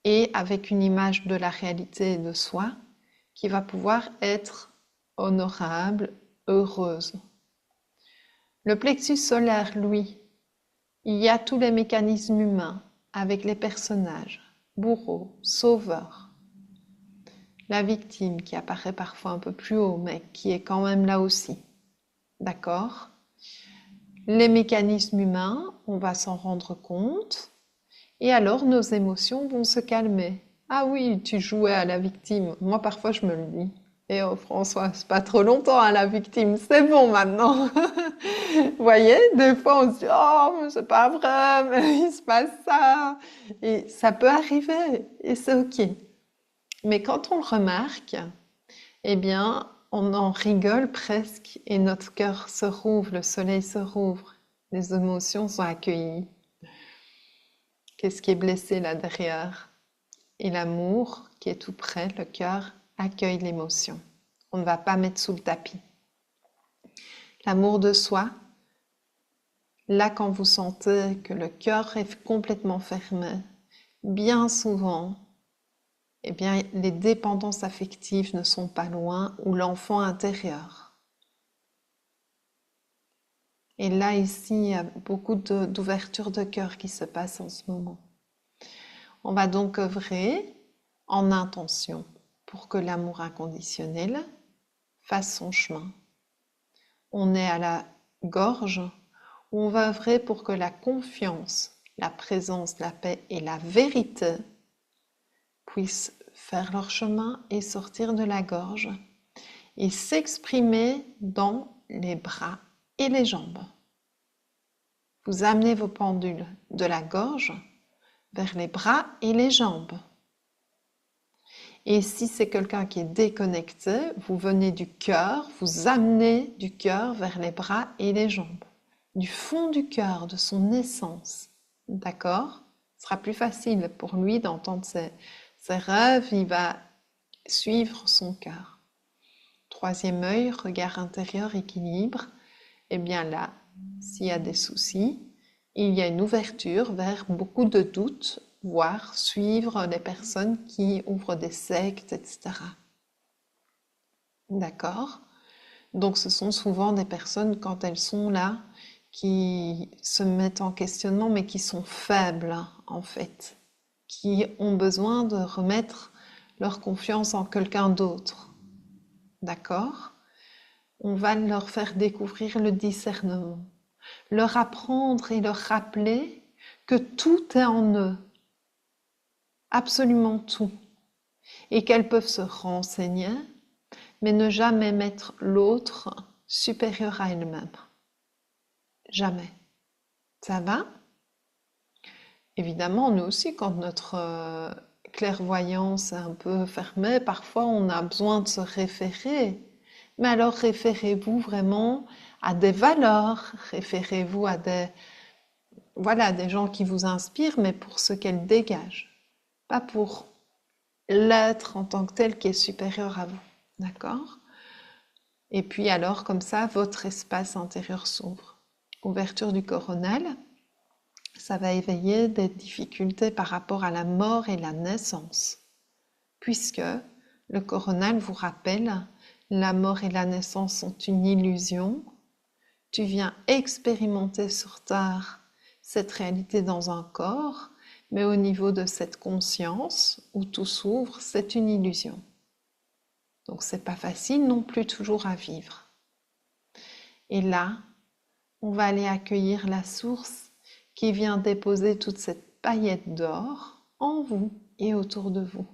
et avec une image de la réalité et de soi qui va pouvoir être honorable, heureuse. Le plexus solaire, lui, il y a tous les mécanismes humains avec les personnages, bourreau, sauveur, la victime qui apparaît parfois un peu plus haut, mais qui est quand même là aussi. D'accord? Les mécanismes humains, on va s'en rendre compte, et alors nos émotions vont se calmer. Ah oui, tu jouais à la victime. Moi, parfois, je me le dis. Et oh François, c'est pas trop longtemps à la victime, c'est bon maintenant. Vous voyez, des fois on se dit oh mais c'est pas vrai, mais il se passe ça. Et ça peut arriver et c'est ok. Mais quand on le remarque, eh bien on en rigole presque et notre cœur se rouvre, le soleil se rouvre, les émotions sont accueillies. Qu'est-ce qui est blessé là derrière? Et l'amour qui est tout près, le cœur, accueille l'émotion. On ne va pas mettre sous le tapis. L'amour de soi, là quand vous sentez que le cœur est complètement fermé, bien souvent, eh bien, les dépendances affectives ne sont pas loin ou l'enfant intérieur. Et là, ici, il y a beaucoup d'ouverture de cœur qui se passe en ce moment. On va donc œuvrer en intention pour que l'amour inconditionnel fasse son chemin. On est à la gorge où on va œuvrer pour que la confiance, la présence, la paix et la vérité puissent faire leur chemin et sortir de la gorge et s'exprimer dans les bras et les jambes. Vous amenez vos pendules de la gorge vers les bras et les jambes. Et si c'est quelqu'un qui est déconnecté, vous venez du cœur, vous amenez du cœur vers les bras et les jambes. Du fond du cœur, de son essence. D'accord ? Ce sera plus facile pour lui d'entendre ses rêves, il va suivre son cœur. Troisième œil, regard intérieur, équilibre. Eh bien là, s'il y a des soucis, il y a une ouverture vers beaucoup de doutes, voire suivre les personnes qui ouvrent des sectes, etc. D'accord ? Donc ce sont souvent des personnes, quand elles sont là, qui se mettent en questionnement, mais qui sont faibles, en fait, qui ont besoin de remettre leur confiance en quelqu'un d'autre. D'accord ? On va leur faire découvrir le discernement, leur apprendre et leur rappeler que tout est en eux, absolument tout, et qu'elles peuvent se renseigner, mais ne jamais mettre l'autre supérieur à elles-mêmes. Jamais. Ça va ? Évidemment, nous aussi, quand notre clairvoyance est un peu fermée, parfois on a besoin de se référer. Mais alors référez-vous vraiment à des valeurs, référez-vous à des gens qui vous inspirent, mais pour ce qu'elles dégagent, pas pour l'être en tant que tel qui est supérieur à vous. D'accord ? Et puis alors, comme ça, votre espace intérieur s'ouvre. Ouverture du coronal, ça va éveiller des difficultés par rapport à la mort et la naissance, puisque le coronal vous rappelle, la mort et la naissance sont une illusion. Tu viens expérimenter sur Terre cette réalité dans un corps, mais au niveau de cette conscience où tout s'ouvre, c'est une illusion. Donc c'est pas facile non plus toujours à vivre. Et là, on va aller accueillir la source qui vient déposer toute cette paillette d'or en vous et autour de vous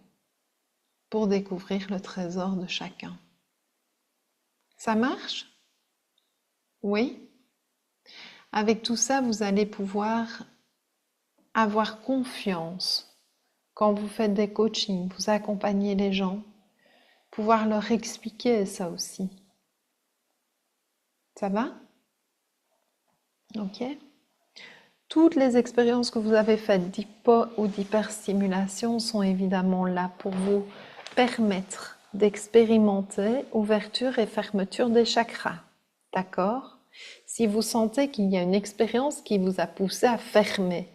pour découvrir le trésor de chacun. Ça marche ? Oui ? Avec tout ça, vous allez pouvoir avoir confiance quand vous faites des coachings, vous accompagnez les gens, pouvoir leur expliquer ça aussi. Ça va ? Ok ? Toutes les expériences que vous avez faites d'hypo ou d'hyperstimulation sont évidemment là pour vous permettre d'expérimenter ouverture et fermeture des chakras. D'accord ? Si vous sentez qu'il y a une expérience qui vous a poussé à fermer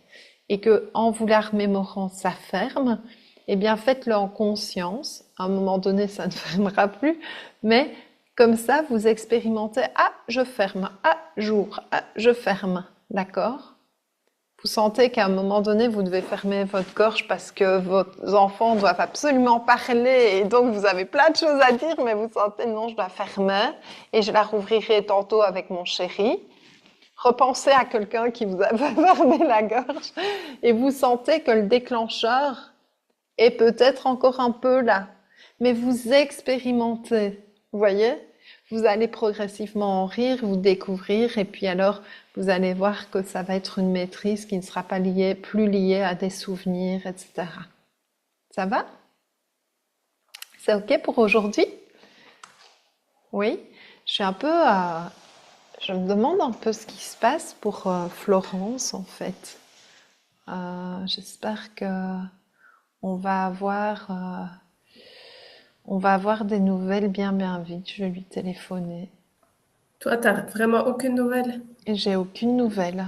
et que en vous la remémorant, ça ferme, eh bien faites-le en conscience. À un moment donné, ça ne fermera plus, mais comme ça, vous expérimentez « Ah, je ferme. Ah, j'ouvre. Ah, je ferme. » D'accord ? Vous sentez qu'à un moment donné, vous devez fermer votre gorge parce que vos enfants doivent absolument parler et donc vous avez plein de choses à dire, mais vous sentez non, je dois fermer et je la rouvrirai tantôt avec mon chéri. Repensez à quelqu'un qui vous a fermé la gorge et vous sentez que le déclencheur est peut-être encore un peu là, mais vous expérimentez, vous voyez ? Vous allez progressivement en rire, vous découvrir, et puis alors vous allez voir que ça va être une maîtrise qui ne sera pas plus liée à des souvenirs, etc. Ça va ? C'est OK pour aujourd'hui ? Oui ? Je me demande un peu ce qui se passe pour Florence, en fait. J'espère que On va avoir, on va avoir des nouvelles bien bien vite. Je vais lui téléphoner. Toi, t'as vraiment aucune nouvelle? Et j'ai aucune nouvelle.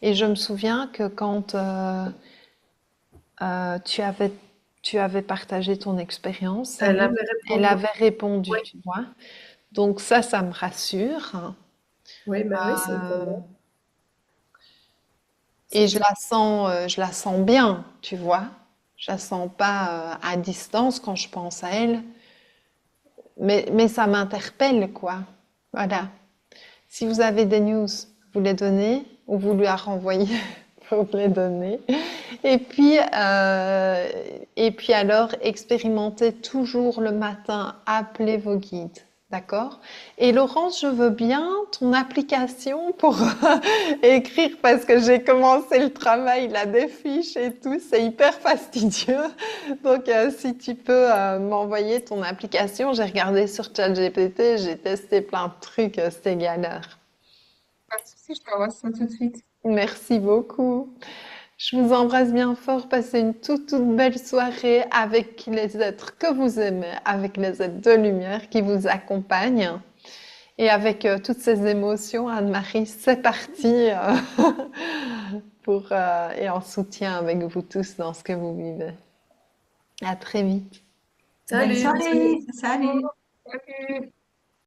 Et je me souviens que quand tu avais partagé ton expérience, Elle avait elle répondu. avait répondu, Oui, tu vois. Donc ça me rassure. oui, ben oui, c'est Euh, étonnant. C'est et étonnant. je la sens bien, tu vois. Je la sens pas à distance quand je pense à elle, mais ça m'interpelle, quoi. Voilà. Si vous avez des news, vous les donnez ou vous lui a renvoyé pour les donner. Et puis alors, expérimentez toujours le matin, appelez vos guides. D'accord? Et Laurence, je veux bien ton application pour écrire parce que j'ai commencé le travail, là, des fiches et tout, c'est hyper fastidieux. Donc, si tu peux m'envoyer ton application, j'ai regardé sur ChatGPT, j'ai testé plein de trucs, c'était galère. Pas de souci, je t'envoie ça tout de suite. Merci beaucoup. Je vous embrasse bien fort. Passez une toute belle soirée avec les êtres que vous aimez, avec les êtres de lumière qui vous accompagnent et avec toutes ces émotions. Anne-Marie, c'est parti et en soutien avec vous tous dans ce que vous vivez. À très vite. Belle Salut, bisous. soirée. Salut. Salut!